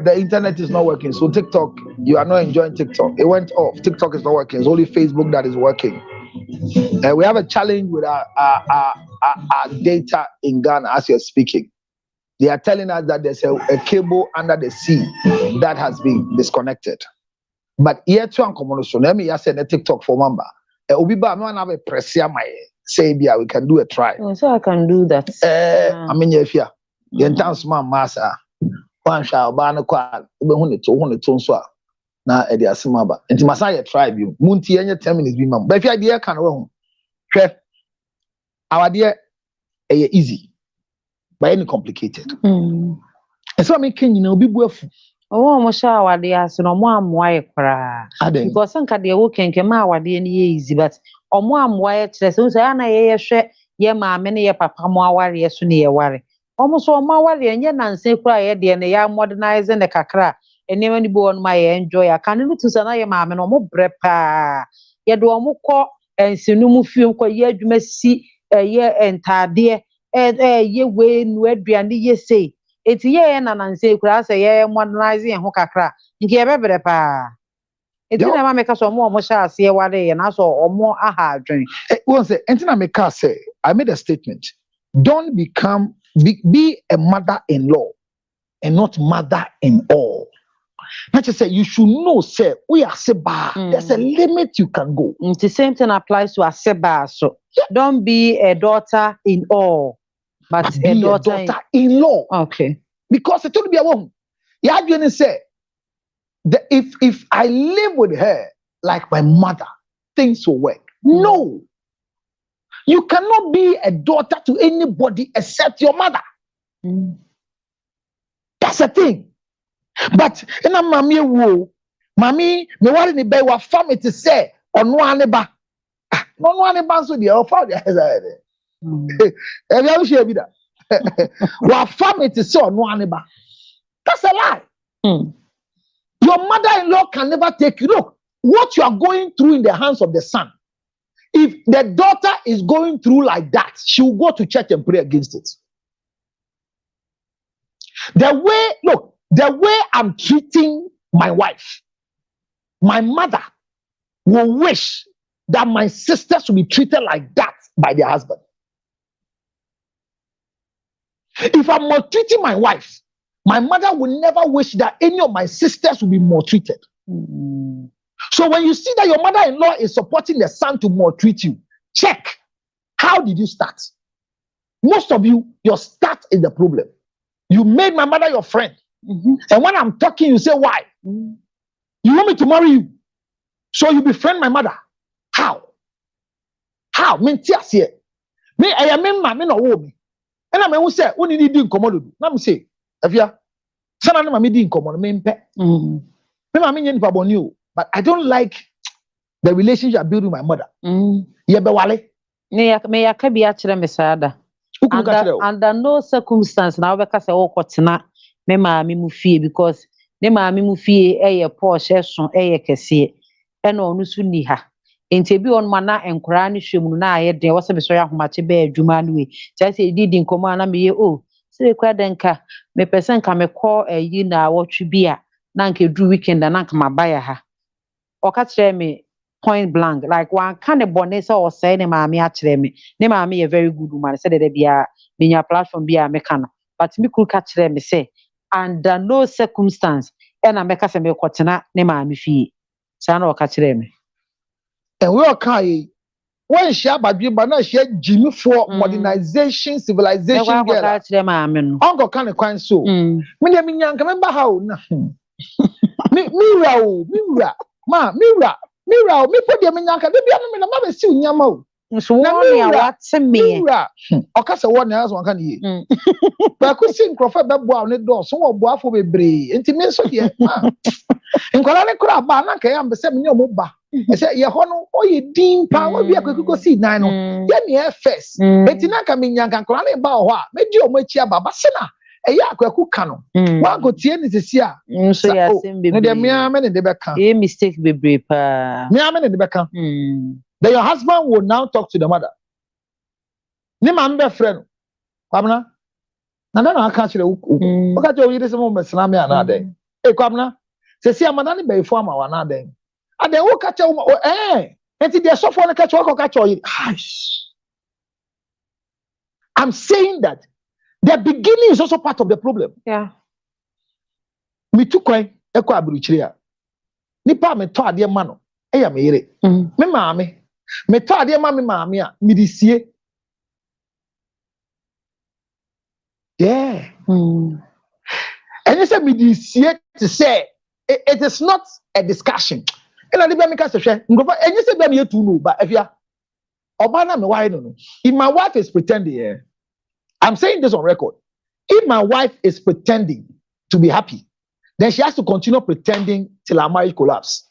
the internet is not working. So TikTok, you are not enjoying TikTok. It went off. TikTok is not working. It's only Facebook that is working. We have a challenge with our data in Ghana as you're speaking. They are telling us that there's a cable under the sea that has been disconnected. But here to so let me just send a TikTok for Mamba. Obiba, I'm not have a press my say we can do a try. So I can do that. I mean, if you the entire man massa, one shall ban a quad, so na e de asema ba nti masaya tribe you munti enye 10 minutes bi mam ba fi ade kan wo hwe awade e easy but any complicated so me kan nyina obi bu afu owo mo sha awade ase no mo amwa e kra because nka de wo kenke ma awade ni easy but omo amwa e kire so ya na ye hwe ye maame ne ye papa mo aware ye so ne ye ware omo so omo aware enye nanse kra ye de ne ya modernize ne kakra enema ni bo on my enjoy aka ne lutu sana ye maame no mo brepa ye do mo kọ ensenu mu fie ko ye adwuma si ye entade ye we nu aduane ye sei eti ye na nanse kura se ye modernize ye ho kakra nke ye bebrepa eti na ma meka so mo sha ase ye ware ye na so omo aha adwen one say enti na meka say I made a statement. Don't be a mother-in-law and not mother-in-all. Not just say you should know, say we are seba. There's a limit you can go. The same thing applies to a seba. So don't be a daughter-in-all, but be a daughter-in-law. Okay. Because it told me a woman. Yeah, you didn't say that if I live with her like my mother, things will work. No. You cannot be a daughter to anybody except your mother. That's the thing. But in a mommy wo, mommy, me wari ni be wa family to say ono aneba. No aneba so dey offer the head. Have you share be that? Wa family to say ono aneba. That's a lie. Your mother-in-law can never take you. Look, what you are going through in the hands of the son. If the daughter is going through like that, she will go to church and pray against it. The way I'm treating my wife, my mother will wish that my sisters will be treated like that by their husband. If I'm maltreating my wife, my mother will never wish that any of my sisters will be maltreated. So when you see that your mother-in-law is supporting the son to maltreat you, check. How did you start? Most of you, your start is the problem. You made my mother your friend. And when I'm talking, you say, why? You want me to marry you? So you befriend my mother. How? How? Me, I am me no wo me. And I who say, who need to incommode? Let me say, if you are, son of me didn't come on me impe. But I don't like the relationship I build with my mother. Yebewale. Me ya ka bi a kire me sada. Under no circumstance na obeka se wo kwotena me maame mu fie because ne maame mu fie ɛyɛ posh ɛso ɛyɛ kɛseɛ ɛna ɔno so ni ha nti ebi wɔn ma na nkwaraa no hwɛ mu no na ayɛ den wɔsɛ bɛsɔre ahomakye bɛyɛ adwuma no wei kyerɛ sɛ edidi nkɔmɔ a na meyɛ o sɛ ekura dɛ nka mepɛ sɛ nka mekɔ ɛyi na awɔtwe bi a na nka eduru weekend a na nka maba yɛ ha ɔka kyerɛ me point blank like wanka ne bɔne sɛ ɔsɛe ne maame akyerɛ me ne maame yɛ very good woman sɛ dɛdɛ biara menya platform bi a meka no but me kuru ka kyerɛ me sɛ under no circumstance ɛna mɛka sɛ mekɔtena ne maame fie saa na ɔka kyerɛ me and we are kind when share badwe ba na share Jimmy for modernization civilization girl ɛkɔ kyerɛ maame no onko kan kwan so me de me nyanka me ba ha o na me wura o ma me wura me po de me nyanka de bia me na ma be si unyama o nso wɔn ya wate me wura ɔka sɛ wɔn na aso kan ye ba ko si nkrofo be boa ne do so wo boafo bebre enti me nso de ma nkwala ne kura ba na ka ya mbe sɛ me ne omo ba ɛsɛ yɛ hɔ no ɔyɛ din pa wo bia kwekuko si nan no yɛ ne ɛ first enti na ka me nyanka nkwala ne ba hɔ a me di omo akyi aba ba se na ɛyɛ akwaku ka no wa go tie ne sisi a nso yɛ asɛm bebre no de me ame ne de bɛka e mistake bebre pa me ame ne de bɛka then your husband will now talk to the mother ne ma mbe frɛ no kwamna na aka kyerɛ wo wo ka kyerɛ wo yiri sɛ mo mesena me ana adɛn kwamna sisi amana ne bɛyifo ama wa na adɛn adɛn wo ka kyerɛ wo enti de sɔfo no ka kyerɛ wo ka kyerɛ wo I'm saying that the beginning is also part of the problem. Yeah. Me too kwan ekɔ aburukyire a nipa me tɔ ade ma no eya me yere me maame me tɔ ade ma me maame a me di sie yeah and say me di sie to say it is not a discussion ena de be me ka se hwɛ ngofo enye se be me etu no ba afia oba na me why no if my wife is pretending I'm saying this on record. If my wife is pretending to be happy, then she has to continue pretending till our marriage collapses.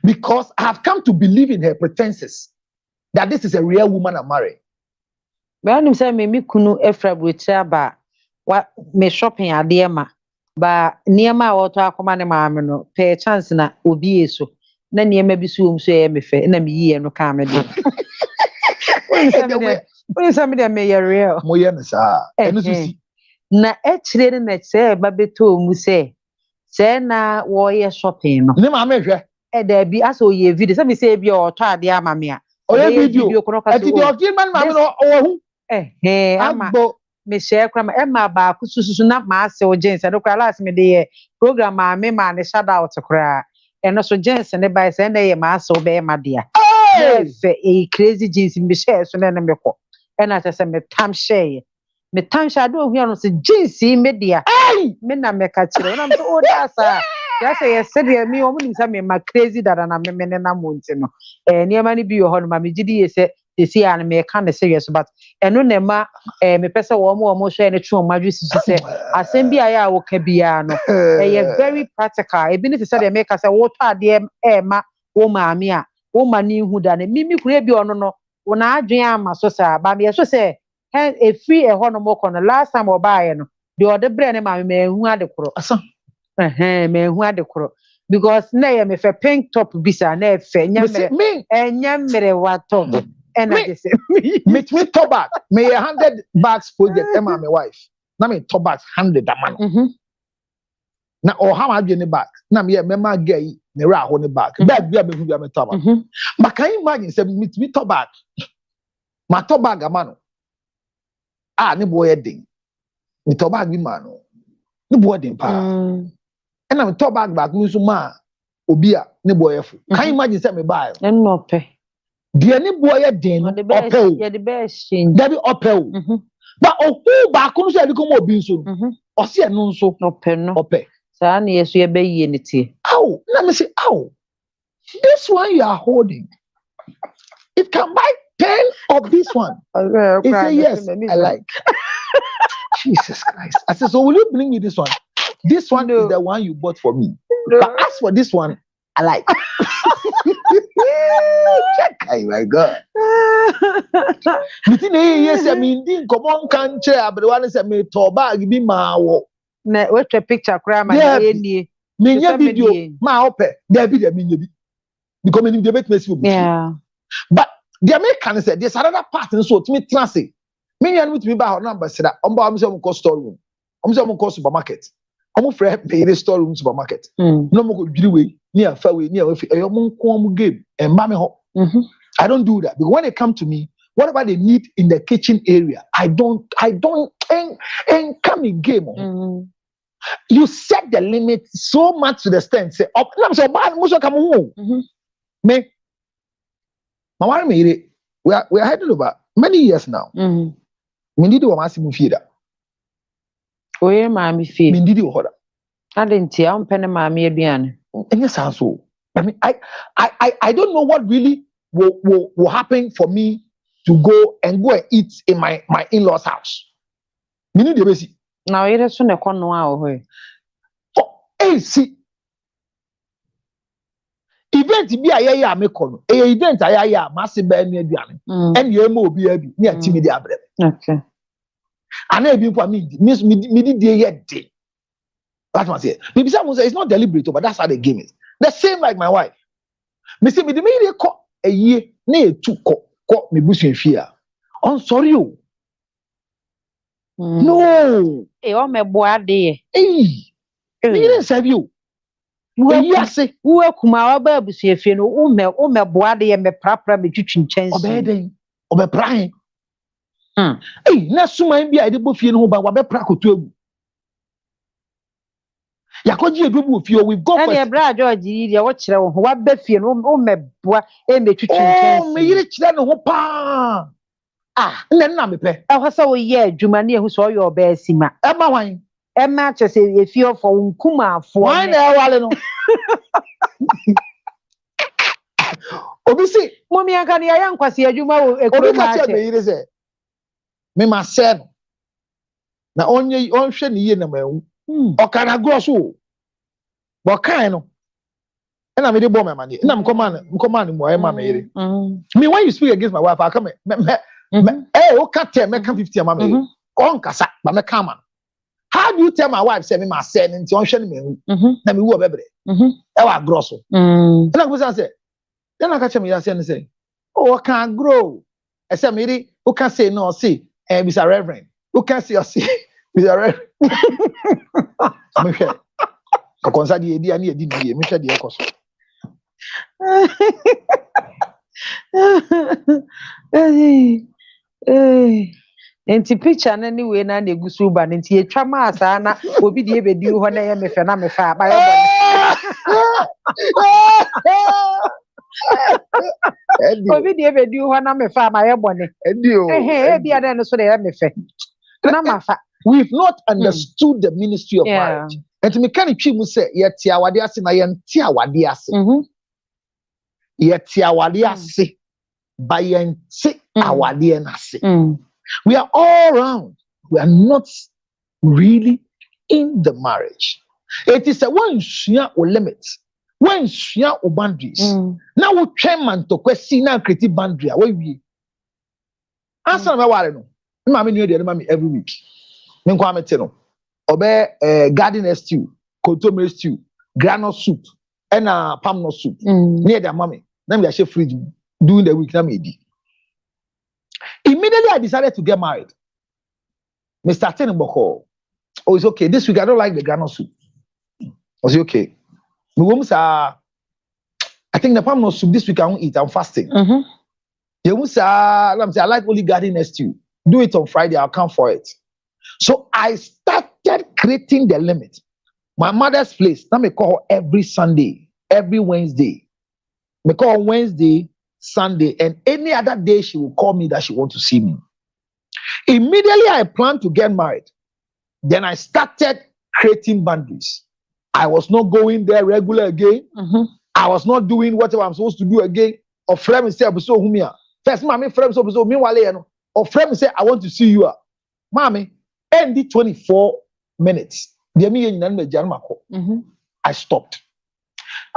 Because I have come to believe in her pretenses that this is a real woman I'm married. When you say me kunu efra bucha ba what me shopping adema ba niema auto akoma ne maame no pay chance na obi eso na niema bi so so e me fe na me yie no ka me de. When you say me me real. Mo ye nsa. Eno so si. Na ekyire na say ba beto mu say na wo ye shopping no. Ne maame hwe. E da bi aso ye video say me say bi o to ade ama me a. O ye video kono ka so. Ati the film man maame no o hu. Ama me share kra ma e ma ba ku susu na ma ase o jense no kra last me de program maame ma ne shout out kra. Eno so jense ne ba say na ye ma ase o be ma dia. A crazy jeans me share so na me ko. And as I said, me tam share. Me tam share do here no se jeans media. Ay, me na me ka kire. Na me so that's ya say yes said me o mu say me ma crazy that na me na monti no. Niema ni bi yo ho no ma me gidi ye say see an me ka na serious but eno na ma me pese wo mo share ne twu ma dwesi say asem bi aya wo ka bia no. Very practical. E bi ni say me ka say wo to ade ma wo maami a wo ma ni hu da ne mimi kure bi ono no una adwen ama so sa ba me so say e free e ho no mo kono last time obaye no de ode bre ne ma me hu ade koro asa me hu ade koro because na ye me fe pink top bisa na e fe nyamere wato and I just say me top bag me 100 bags project e ma me wife na me top bags 100 amano na o ha ma adwen ne bag na me ma gai ne ra ho ne bag bag bia me hu bia me top bag but can you imagine say me top bag ma top bag amano ne boy den me top bag bi ma no ne boy den pa and na me top bag no so ma obi a ne boy fu can you imagine say me buy no pe dia ne boy den opel ya the best change that be opel but oku ba ko no so e ko mo obi nso o se eno nso opel sa na yeso ye be yie ne tie ow let me say ow this one you are holding it can buy 10 of this one. He said yes I like Jesus Christ. I said so will you bring me this one? This one is the one you bought for me, but as for this one I like. Check, oh my God. Between yes, I mean, come on, can't share, but one is a me to bag be my Na what a picture crime Yeah, and any. me video ma ope there be me nyebi because me debate me see Yeah. but the American said there's another part in so to me transit me and with me ba number say that omba am say am store room am say am supermarket am frɛ me store room supermarket no mo go dwiri we ni afa we ni afa e mo nko am game e mba me ho I don't do that because when they come to me whatever they need in the kitchen area I don't and come in game. You set the limit so much to the extent say up so bad most come home me my me we are heading over many years now me did what massive feeder Oye mami fi me did what adenti am pene mami aduane yes so I mean I don't know what really will happen for me to go and eat in my in-laws house me need the basic na oyere so ne kono a oho hey see event bi a ye ya me kono event a ya masse ba anu aduane and ye ma obi abi ni atimi di abre okay ana ebi for me did ye dey that's what I say maybe someone say it's not deliberate but that's how the game is the same like my wife me say me dey ko eye na etu ko me busu efie a on sorry o no o me boa de me didn't serve you wo akuma wa ba busu efie no o me boa de me prapra me twitwi nchansi obeden obepran na suman bi a de bo fie no ho ba wa be pra kotu egu yakoji edubu fie we go for e bra George yi de wo kire wo wa ba fie no o me boa e me twitwi nchansi me yire kire no ho pa na me pe e ho se wo ye adwuma na ehu so o ye oba asima e ma wan e ma chese efie ofo nkuma afo wan na e wale no obi si momi aka ne ya nkwase adwuma wo ekuro ma ache obi ka che me yire se me ma se no na onye onhwe ne yie na ma hu okana grosso bo kan no na me dey bomb my money na mkoma mo ay ma me yire me when you speak against my wife I come o ka tell me can 50 ma me on kasa ba me ka ma how do you tell my wife say me ma say nti onhwe ne me hu na me wu obebre e wa grosso na go say then I catch me ya say oh can grow I say me ri who can say no see Mr. Reverend who can say see Mr. Reverend me hwe ko konsa di edi ani edi die me hwe de ekoso enti picture na anyway na egusu ba nti etwa ma asa na obi die bedi ho na ye mefe na mefa ba yo obi die bedi ho na mefa ma ye bone ebi ada no so de ye mefe na mafa we've not understood the ministry of marriage enti me kan twi mu se ye tia wade ase na ye ntia wade ase ye tia wade ase by ye nti awade na ase we are all around we are not really in the marriage it is a one share o limits one share o boundaries now we train man to question na create boundary we wie answer me ware no ma me new dey ma me every week me nko amete no obe garden stew contomer stew granite soup and palm nut soup near the mommy na me share fridge during the week na me di immediately I decided to get married me starting in Boko oh it's okay this week I don't like the granite soup was it okay me wom sa I think the palm nut soup this week I won't eat I'm fasting you wom sa let me say I like only garden stew do it on Friday I'll come for it so I started creating the limit my mother's place now me call her every Sunday every Wednesday me call her Wednesday Sunday and any other day she will call me that she want to see me immediately I planned to get married then I started creating boundaries I was not going there regular again I was not doing whatever I'm supposed to do again or friend say so humia first mommy friend so meanwhile no or friend say I want to see you mommy end the 24 minutes the me yin na janmako I stopped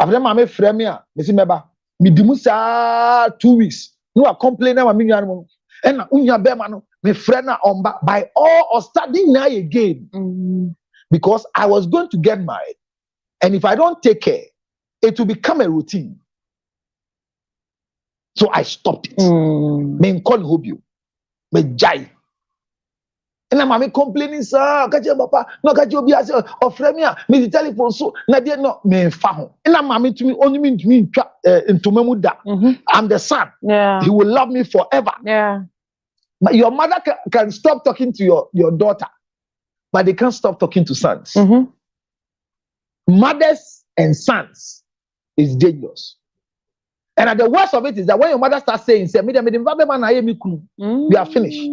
after mommy friend me say meba me dimusa 2 weeks no a complain na me nwan mo and na unya be ma no me friend na omba by all or studying now again because I was going to get married, and if I don't take care, it will become a routine. So I stopped it. Me call hope you, me jai. And I'm complaining, sir. Kaji papa, no kaji obi ase ofre me a me telephone so na dey no me fa ho. And I'm to me only me into me da. I'm the son. Yeah. He will love me forever. Yeah. But your mother can stop talking to your daughter, but they can't stop talking to sons. Mothers and sons is dangerous. And the worst of it is that when your mother starts saying, "Say, you are finished."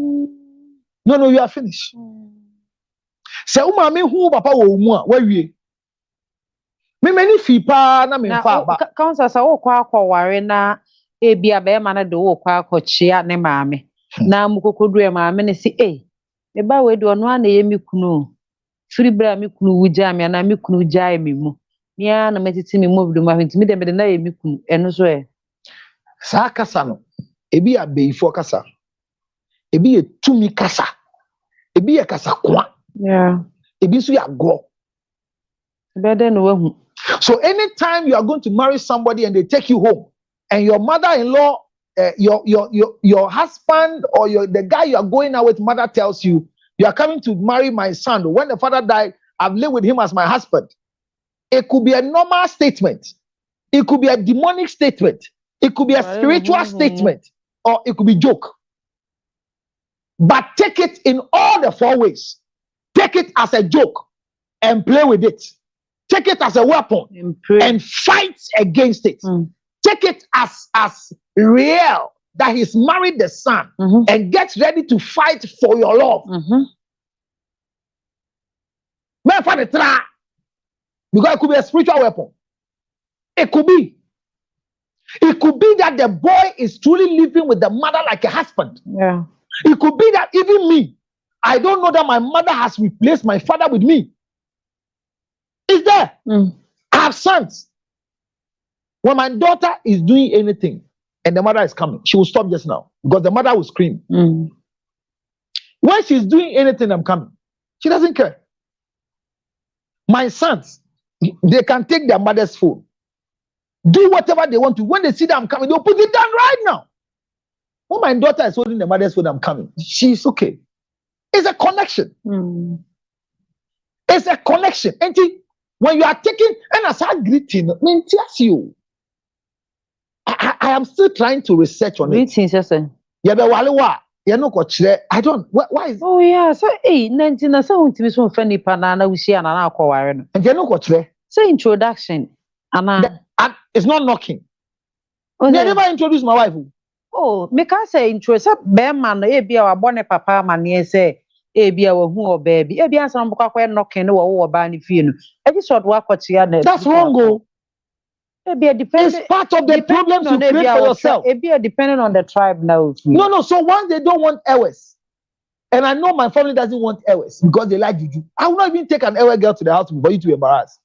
No, you are finished. Say, "Umami who papa wo mu a, where we?" Me many fipa na me fa ba. Council sa wo kwa akwaware na ebia be ma na de wo kwa akwochia ne maame. Na mukokodu e maame ne si, me ba we do no ana ye mi kunu. Firi bra mi kunu wugya me na mi kunu gya me mu. Mia na metiti me mu bidu ma hwenti me de me de na ye mi kunu. Eno so e. Sa kasa no, ebi abeifo kasa. Ebi ye tumi kasa. Ebi ye kasa kwa. Yeah. Ebi so ya go. Better no wahu. So anytime you are going to marry somebody and they take you home, and your mother-in-law, your husband or the guy you are going out with, mother tells you, "You are coming to marry my son. When the father died, I've lived with him as my husband." It could be a normal statement. It could be a demonic statement. It could be a spiritual statement, or it could be joke. But take it in all the four ways. Take it as a joke and play with it. Take it as a weapon and fight against it. Take it as real that he's married the son and get ready to fight for your love. Because it could be a spiritual weapon. It could be. It could be that the boy is truly living with the mother like a husband. Yeah. It could be that even me, I don't know that my mother has replaced my father with me. Is there? I have sons. When my daughter is doing anything and the mother is coming, she will stop just now because the mother will scream. When she's doing anything, I'm coming. She doesn't care. My sons, they can take their mother's phone, do whatever they want to. When they see that I'm coming, they'll put it down right now. When my daughter is holding the mother's phone, I'm coming. She's okay. It's a connection. It's a connection. And when you are taking, and as I greeting, you. I am still trying to research on it. Greetings, yes, sir. I don't. Why is? Oh yeah, so 19 na so untimi so mfa nipa na na wuhia na akwaware no. And you know what? So introduction. It's not knocking. Oh, I never introduced my wife. Oh, me can say intro say be man no ebia wa bone papa ma ne say ebia wa hu oba bi. Ebia san bokwa kwa knocking no wo ba ne fie no. E just what wa kwatia na. That's wrong go. It's part of the problems you create for yourself. Depending on the tribe now. No. So once they don't want Ewes, and I know my family doesn't want Ewes because they like Juju, I will not even take an Ewe girl to the house for you to embarrass.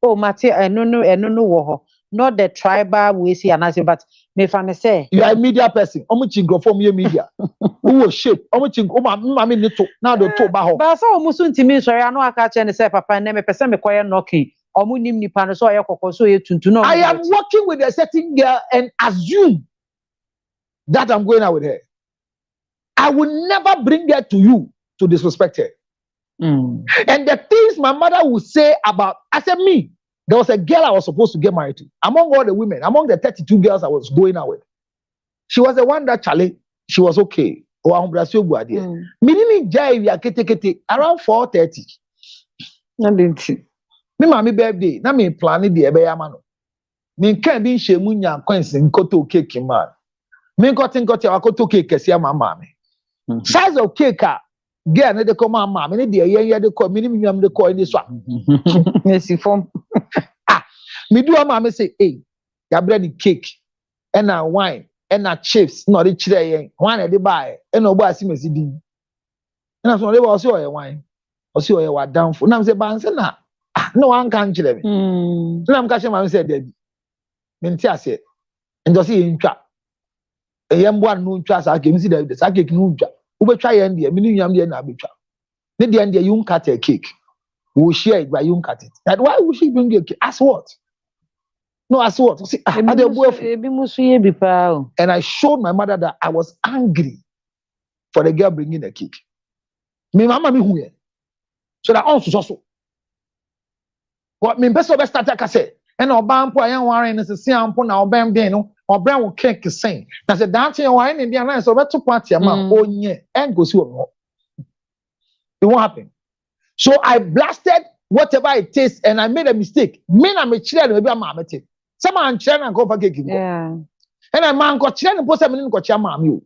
Oh, Matthew, I don't know. Not the tribal we see and I say, but me fan say you are a media person. Omuchingo from your media. Who was shape? Omuchingo, mami nito. Now the to baho. But so musunti me sorry, I know I catch and say papa and me person me quiet knocking. I am working with a certain girl and assume that I'm going out with her. I will never bring her to you to disrespect her. And the things my mother would say about, I said, me, there was a girl I was supposed to get married to. Among all the women, among the 32 girls I was going out with, she was the one that she was okay. Around 4:30. Me mami birthday na me plan de ebe ya ma no me kan bi nhemu nya kwanse nkoto cake ma me nkote akoto cake kese ama ma me size of cake a girl na de ko ma me ne de yen de ko me ni nyam de ko ni so Messi form me do ama me say ya bre ni cake and na wine and na chips no de kire yen wine de buy and ogbo asimesi din na so de ba o se o ye wine o se o ye wa downful na me say ban se na no one can kill me. I'm catching my said, Mentiase, and just see in trap. A young one no trust. I can see the psychic no job. Who try and the minimum and the arbitrage. Maybe and the young cut a cake. We will share it, but you won't cut it. And why would she bring you a cake? As what? No, as what? See, and I showed my mother that I was angry for the girl bringing the cake. Me mama me who so that also. What me best of start to say. And Obampo, I am wearing a Siampo now, Obam Deno, or brown cake is saying. That's a dancing wine in the alliance of to party amount. Oh, yeah, and go so. It won't happen. So I blasted whatever it tastes, and I made a mistake. Men are children, maybe I'm mammy. Someone children and go for cake. Yeah. And a man got children and post a minute got your mammy.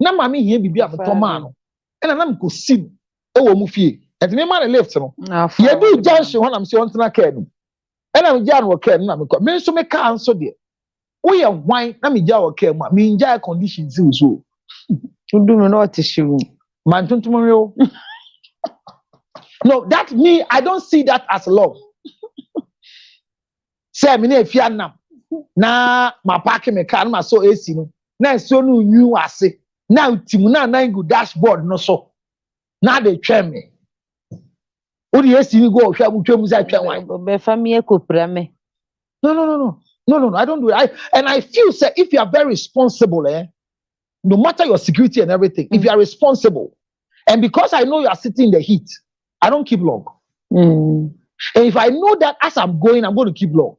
Now, mammy, here be a tomano. And I'm go sim. Oh, Mufi. And the man left. You do junction when I'm saying to Ken. And I'm Jan or Ken. I'm going to make answer there. We are wine. I'm in Jawa Ken. Mean Jaya conditions. So, you do not tissue. Man, tomorrow. No, that me, I don't see that as love. Say, me if you now, na my parking me car, my so AC no. Na so no new ase. Now timuna na go dashboard no so. Now they train me. What do you see me go? Shall we train one? Be family kopra me. No. I don't do it. And I feel say if you are very responsible, no matter your security and everything, if you are responsible, and because I know you are sitting in the heat, I don't keep long. And if I know that as I'm going to keep long,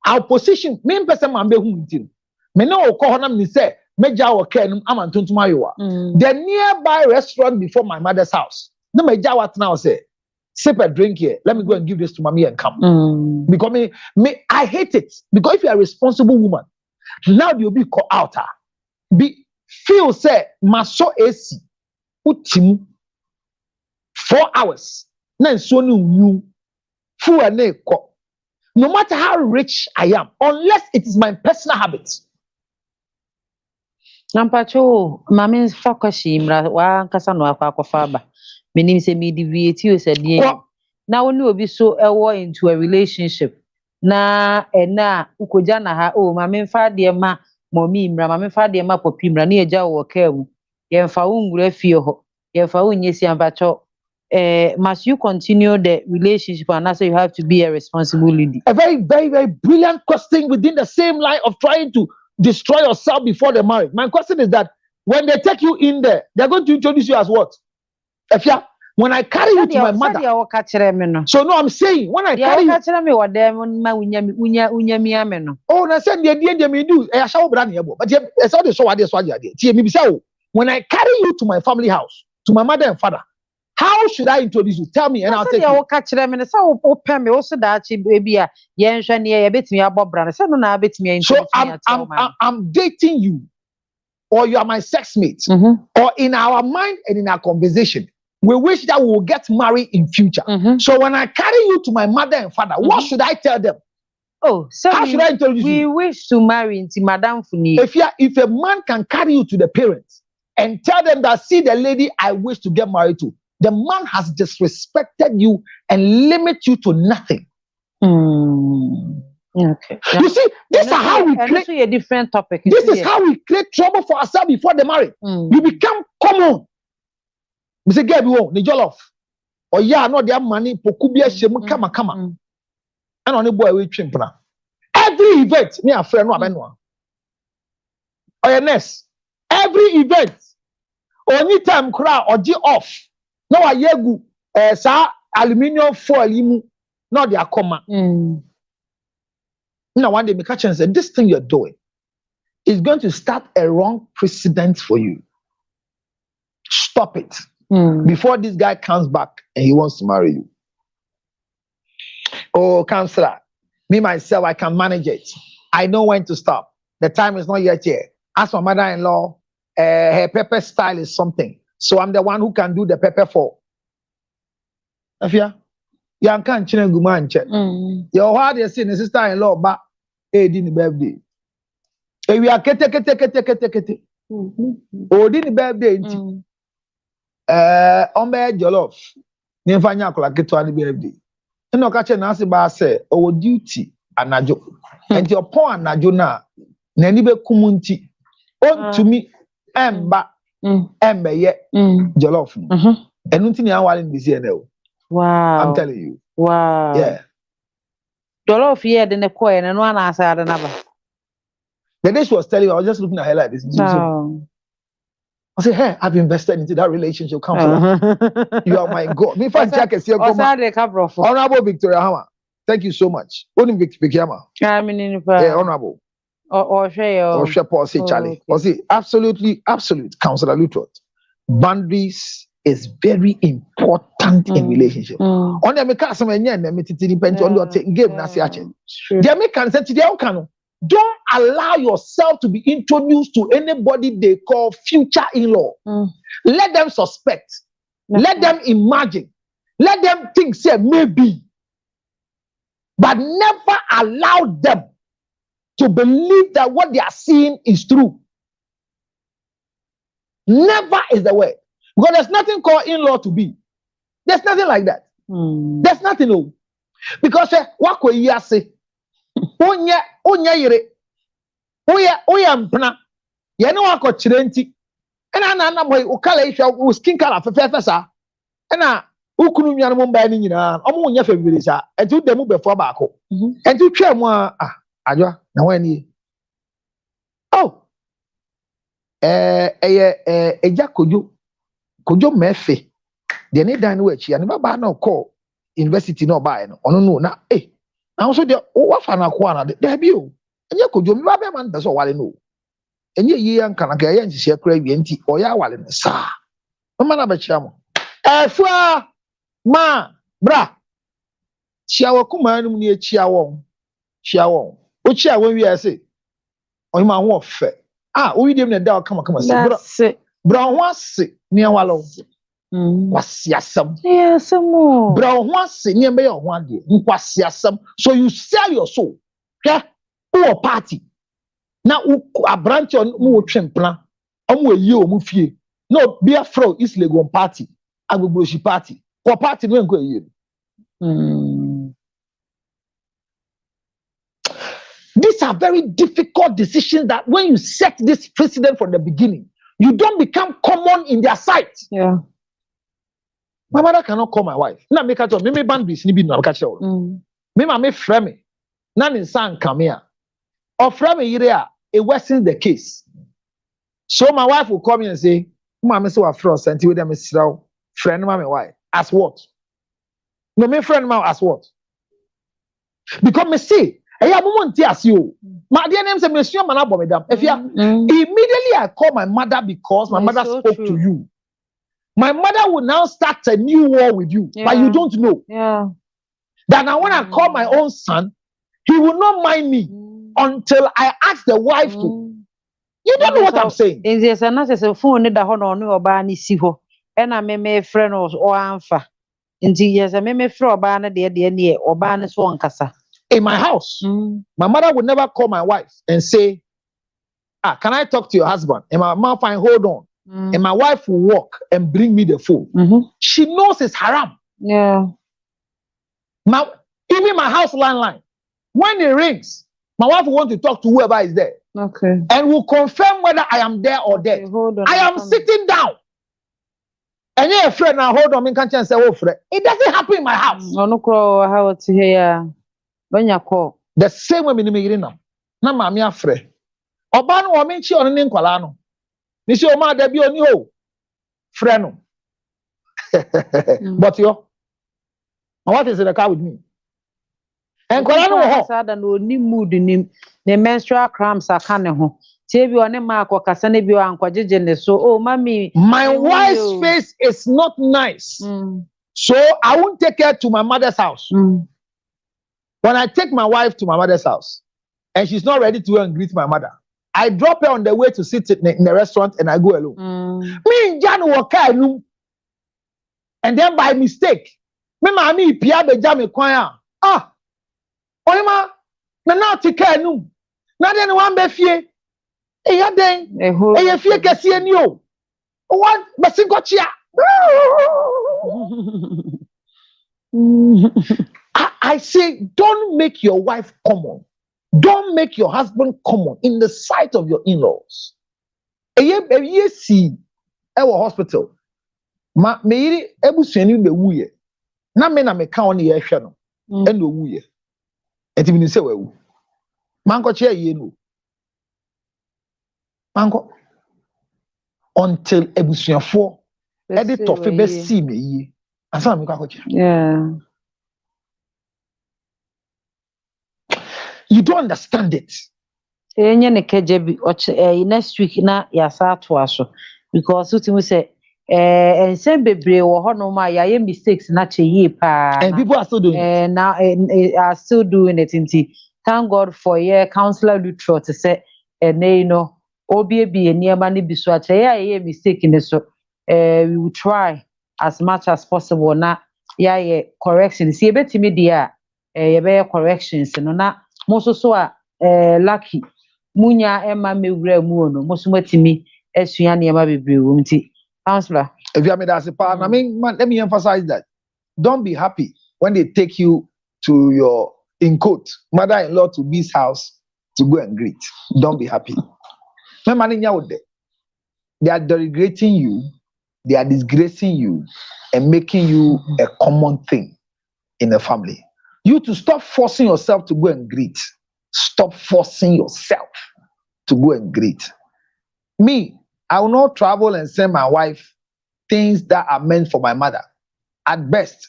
I'll position main person man be who meeting. Me no call him me say meja wo ken am antontuma yowa. The nearby restaurant before my mother's house. No meja what now say sip a drink here. Let me go and give this to mommy and come. Because me I hate it. Because if you are a responsible woman, now you'll be called out. Be feel say maso AC utim 4 hours. Na so you fu ane ko. No matter how rich I am, unless it is my personal habit. Nampacho, mami fakoshi mra wa nkasa no akwa faba. Menim se me deviate you said na woni obi so ewo into a relationship. Na ena ukoja na ha oh mami mfa de ma momi mra mami mfa de ma popi mra na eja wo ka mu. Ye mfa wo ngura fie ho. Ye mfa wo nyesi ampacho. Must you continue the relationship and also you have to be a responsible lady? A very, very, very brilliant question within the same line of trying to destroy yourself before the marriage. My question is that when they take you in there, they're going to introduce you as what? When I carry you to my mother. So no, I'm saying when I carry you. Oh, I said the me do. But when I carry you to my family house, to my mother and father, how should I introduce you? Tell me and I'll take you. So I'm dating you, or you are my sex mate, or in our mind and in our conversation, we wish that we will get married in future. So when I carry you to my mother and father, what should I tell them? Oh, so how should I introduce you? We wish to marry into Madame Funi. If a man can carry you to the parents and tell them that see the lady I wish to get married to, the man has disrespected you and limit you to nothing. Okay. You see, this is how we create a different topic. This is how we create trouble for ourselves before the marriage. We become common. We say, "Get you the jollof." Or yeah, no, their money pokubia shemu kama. And on the boy we chimpna. Every event, me a friend no abenwa. Or yes, every event, only time crowd or G off. No a yegu sa aluminium foil imu. No they are comma. Now one day me catch and say, this thing you're doing is going to start a wrong precedent for you. Stop it. Before this guy comes back and he wants to marry you. Oh, counselor, me myself, I can manage it. I know when to stop. The time is not yet here. As my mother-in-law, her pepper style is something. So I'm the one who can do the pepper for. Afia, you can't change guman. Your hard you see the sister-in-law back didn't birthday. We are kete. Oh, didn't birthday. Ombe jollof. Nifanya kola keto ani birthday. Eno ka che na ase ba say o duty anajo. Enti opon anajo na nani be kumunti. Ontumi emba embeye jollof. Enu nti ni anwale ndisi ene o. Wow. I'm telling you. Wow. Yeah. Dollar of year the coin and one answer another. The day she was telling me, I was just looking at her like this. Oh. I said, hey, I've invested into that relationship. Counselor. You are my God. Me fan check is Honorable Victoria Hammer. Thank you so much. Only Victoria Hammer. I mean, honorable. Or share Paul say Charlie. Or say absolute. Counselor Lutot. Boundaries is very important in relationship. On the make some enya na me titi penti on your game na se ache. The American say today can don't allow yourself to be introduced to anybody they call future in-law. Let them suspect. Let them imagine. Let them think, say, maybe. But never allow them to believe that what they are seeing is true. Never is the word. Because there's nothing called in-law to be. There's nothing like that. There's nothing. No. Because what could you say? Onya yere. Oya mpna. Ye no wako chirenti. Ena na boy ukala isha skin color fefe sa. Ena ukunu nwa no mba ni nyina. Omo nya febiri sa. Enti dem befo baako. Enti twa mu ajo na wani. Oh. Eja kojo mefe. De ne dan no achi. Ani baba na call university no ba no. Ono no na na so de wo fa na ko ana de bi o. Enye kojo mi baba man be so wale no. Enye yi anka na ga ya nhihye kra wi enti oya wale no sa. Mama na ba chia mo. Efua ma bra. Chia wo kuma num ne chia won. Chia won. O chia won wi ase. O ma ho ofe. O wi dem na da kama se. Bra ho ase ne walo. Kwasiasam. Yes, more. Bra ho ase ne be ho ade. Kwasiasam. So you sell your soul. Yeah. Who party. Now a branch on mu twempna. Omo eyi o mu fie. No be a fro is Legon party. Agbogboshi party. For party no enko eyi. These are very difficult decisions that when you set this precedent from the beginning, you don't become common in their sight. Yeah. My mother cannot call my wife. Na make her tell me boundaries ni bi na ka chewo. Me ma me frame me. Na ni san come here. Or frame me here, it worsens the case. So my wife will call me and say, "Mama, say what friend sent you them friend mama why? As what? No, me friend mama as what? Because me say, hey, I'm on as you. My dear name say me sure man about me damn. If you immediately I call my mother because my mother spoke to you. My mother will now start a new war with you, but you don't know. Yeah. That now when I call my own son, he will not mind me until I ask the wife to. You don't know what I'm saying. In this another phone that honor or banny see ho. And I may friend or anfa. In the years I may throw a banner near or banner swan cassa. In my house, my mother would never call my wife and say, can I talk to your husband? And my mom find hold on. And my wife will walk and bring me the food. She knows it's haram. Yeah. Even my house landline, when it rings, my wife will want to talk to whoever is there. Okay. And will confirm whether I am there or dead. I am sitting down. And you're a friend now, hold on, me can't say, oh, friend. It doesn't happen in my house. No, how to hear when you call. The same way, me now. Na mami afre. Oba no omi chi oni nkwala no. Ni si o ma da bi oni ho. Frɛ no. But yo. What is in the car with me? And nkwala no ho. Sada no ni mood ni menstrual cramps aka ne ho. Tie bi oni ma akokasa ne bi ankwajeje ne so. Oh mami. My wife's face is not nice. So I won't take her to my mother's house. When I take my wife to my mother's house and she's not ready to go and greet my mother, I drop her on the way to sit in the restaurant and I go alone. Me and Jan walk and then by mistake, me mami pia be jam kwanya. Oyima na na tika enu. Na den wan be fie. E ya den. E ye fie kese ani o. What besinko chia. I say, don't make your wife common. Don't make your husband common in the sight of your in-laws. You see, our hospital. Me ebusuani be wuye. Na me na me ka on ye hwe no. E no wu ye. Enti me say wawu. Manko che ye no. Manko until ebusuafo e de tofe be si me yi. Asa me kwa che. Yeah. You don't understand it. Enye ne keje bi next week na yasa to aso because what you say ensem bebre wo ho no ma ya mistakes na cheye pa And people are still doing it. now are still doing it inti thank God for counselor Lutro to say you know obi bi eniema ne bi so ache ya mistake ne so we will try as much as possible na ya corrections see betimi dia ye be corrections no na mo so a lucky munya Emma mewura mu no mo so matimi asua niema bebre wo nti counselor If you are made as a partner, I mean, man, let me emphasize that. Don't be happy when they take you to your, in quote, mother-in-law to B's house to go and greet. Don't be happy. My man in there, they are denigrating you, they are disgracing you, and making you a common thing in a family. You to stop forcing yourself to go and greet. Stop forcing yourself to go and greet. Me, I will not travel and send my wife things that are meant for my mother. At best,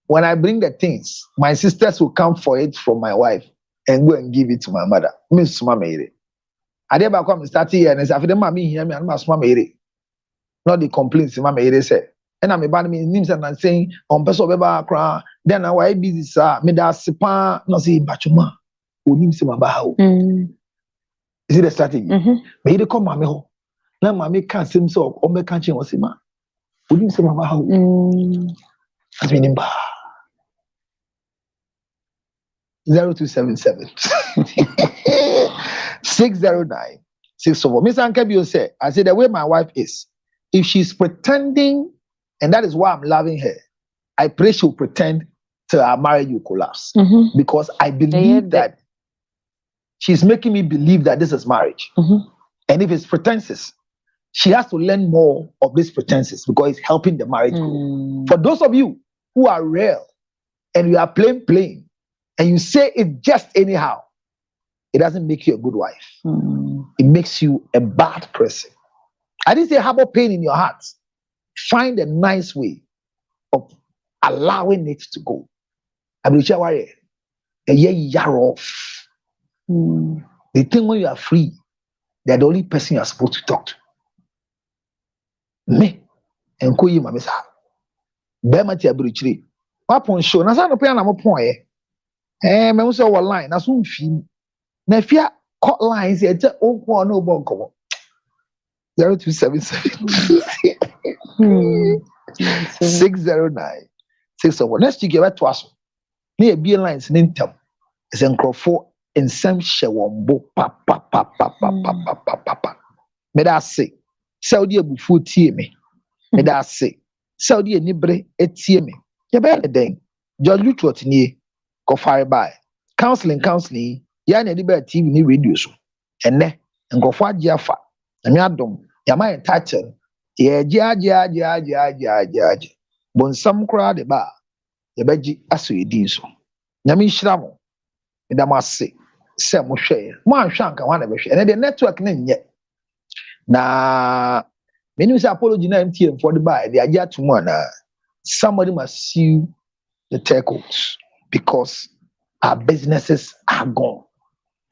when I bring the things, my sisters will come for it from my wife and go and give it to my mother. Miss Mama Ere. I did back when start here and I said, after the mommy hear me and Miss Mama Ere. Not the complaints Mama Ere said. And I'm about me names and I'm saying on person beba cry. Then I why busy sir. Me da sipa no say bachuma. Onim se mabaho. Is it the strategy? Me dey come mama ho. Na mama can sim so o me can chin o sima. Onim se mabaho. As me nimba. 0277 609 604. Miss Ankebio said, I said the way my wife is, if she's pretending, and that is why I'm loving her, I pray she'll pretend till our marriage will collapse. Because I believe that she's making me believe that this is marriage. And if it's pretenses, she has to learn more of these pretenses because it's helping the marriage grow. For those of you who are real and you are plain, and you say it just anyhow, it doesn't make you a good wife. It makes you a bad person. I didn't say harbor pain in your heart. Find a nice way of allowing it to go. I mean, a year off. They think when you are free, they're the only person you're supposed to talk to. Me, and Koyi Mamisa. Bemati Abrichri. Upon show, Nasa no pay no point. Me also our line. That's one film. Na if you cut lines, you just oh no bonko. 0277 609 601. Next you give it to us. Near be lines in intem. Is encrofo in some shewombo pa. Me da say. Saudi abufu tie me. Me da say. Saudi enibre etie me. You be the den. Just look what ni go fire by. Counseling. Ya na edi be TV ni radio so. Ene nkofo age afa. Ame adom. Ya my title. Ye age. Bonsam kra de ba. Ye beji aso edin so. Nyame hyira mo. Me da mase. Se mo hwe. Mo anhwe anka ho na be hwe. Ene de network na nye. Na many say apology na MTN for the buy. They are just tomorrow na. Somebody must sue the telcos because our businesses are gone.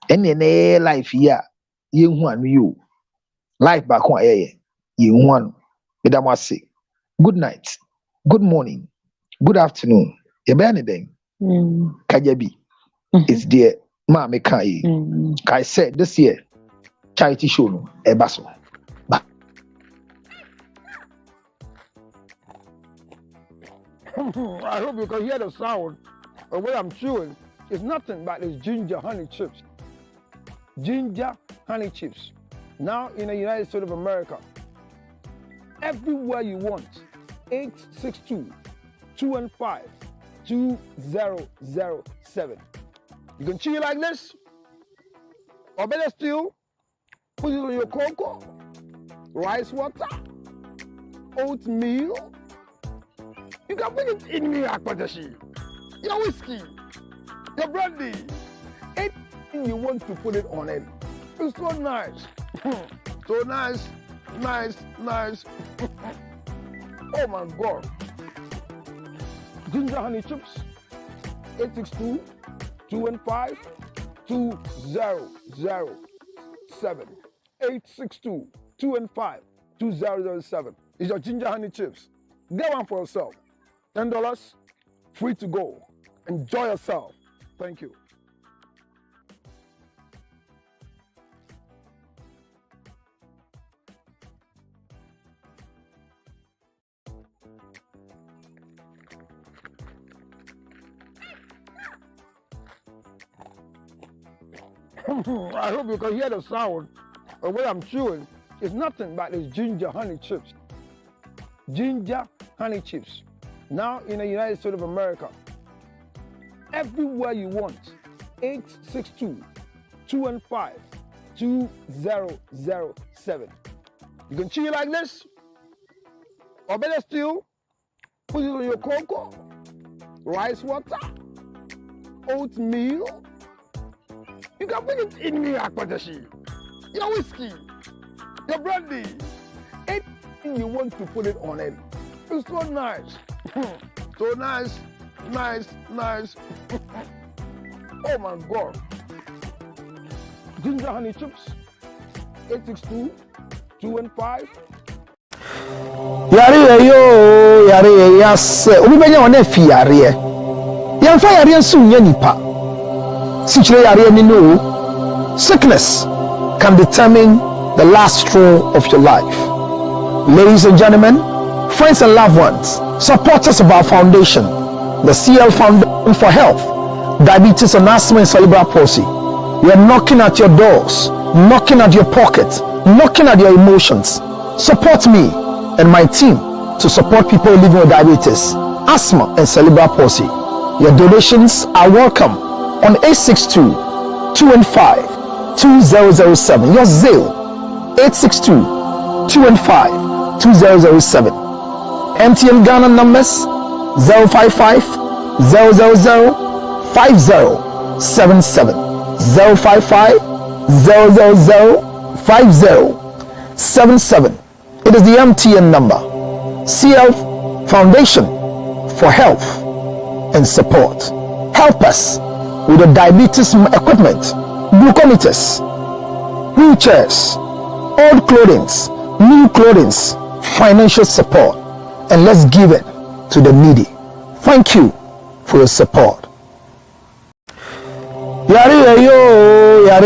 Any life here, you want you. Life back home, you want. Madam was say, good night, good morning, good afternoon. You be anything? Kajabi is there. Mama Kai. I said this year, charity show no ebaso. I hope you can hear the sound of what I'm chewing. It's nothing but it's ginger honey chips. Ginger honey chips. Now in the United States of America, everywhere you want. 862-215-2007. You can chew it like this, or better still, put it on your cocoa, rice water, oatmeal. You can put it in me, Akpatashi. Your whiskey, your brandy, anything you want to put it on it. It's so nice. So nice, nice, nice. Oh my God. Ginger honey chips, 862-215-2007. 862-215-2007. It's your ginger honey chips. Get one for yourself. $10, free to go. Enjoy yourself. Thank you. I hope you can hear the sound of what I'm chewing. It's nothing but these ginger honey chips. Ginger honey chips. Now in the United States of America, everywhere you want. 862-215-2007. You can chew it like this, or better still, put it on your cocoa, rice water, oatmeal. You can put it in me, Akpatashi. Your whiskey, your brandy, anything you want to put it on it. It's so nice. So nice, nice, nice. Oh my God. Ginger honey chips, 862-215. Yare yo, yare yase. Obi benya wona fi yare. Yamfa yare nsu nya nipa. Sichire yare ni no. Sickness can determine the last straw of your life. Ladies and gentlemen, friends and loved ones, supporters of our foundation, the CL Foundation for Health, Diabetes and Asthma and Cerebral Palsy. We are knocking at your doors, knocking at your pockets, knocking at your emotions. Support me and my team to support people living with diabetes, asthma and cerebral palsy. Your donations are welcome on 862-215-2007. Your Zelle 862-215-2007. MTN Ghana numbers 055 000 5077 055 000 5077. It is the MTN number. CL Foundation for Health and Support. Help us with the diabetes equipment, glucometers, wheelchairs, old clothing, new clothing, financial support, and let's give it to the needy. Thank you for your support. Yare yo, yare.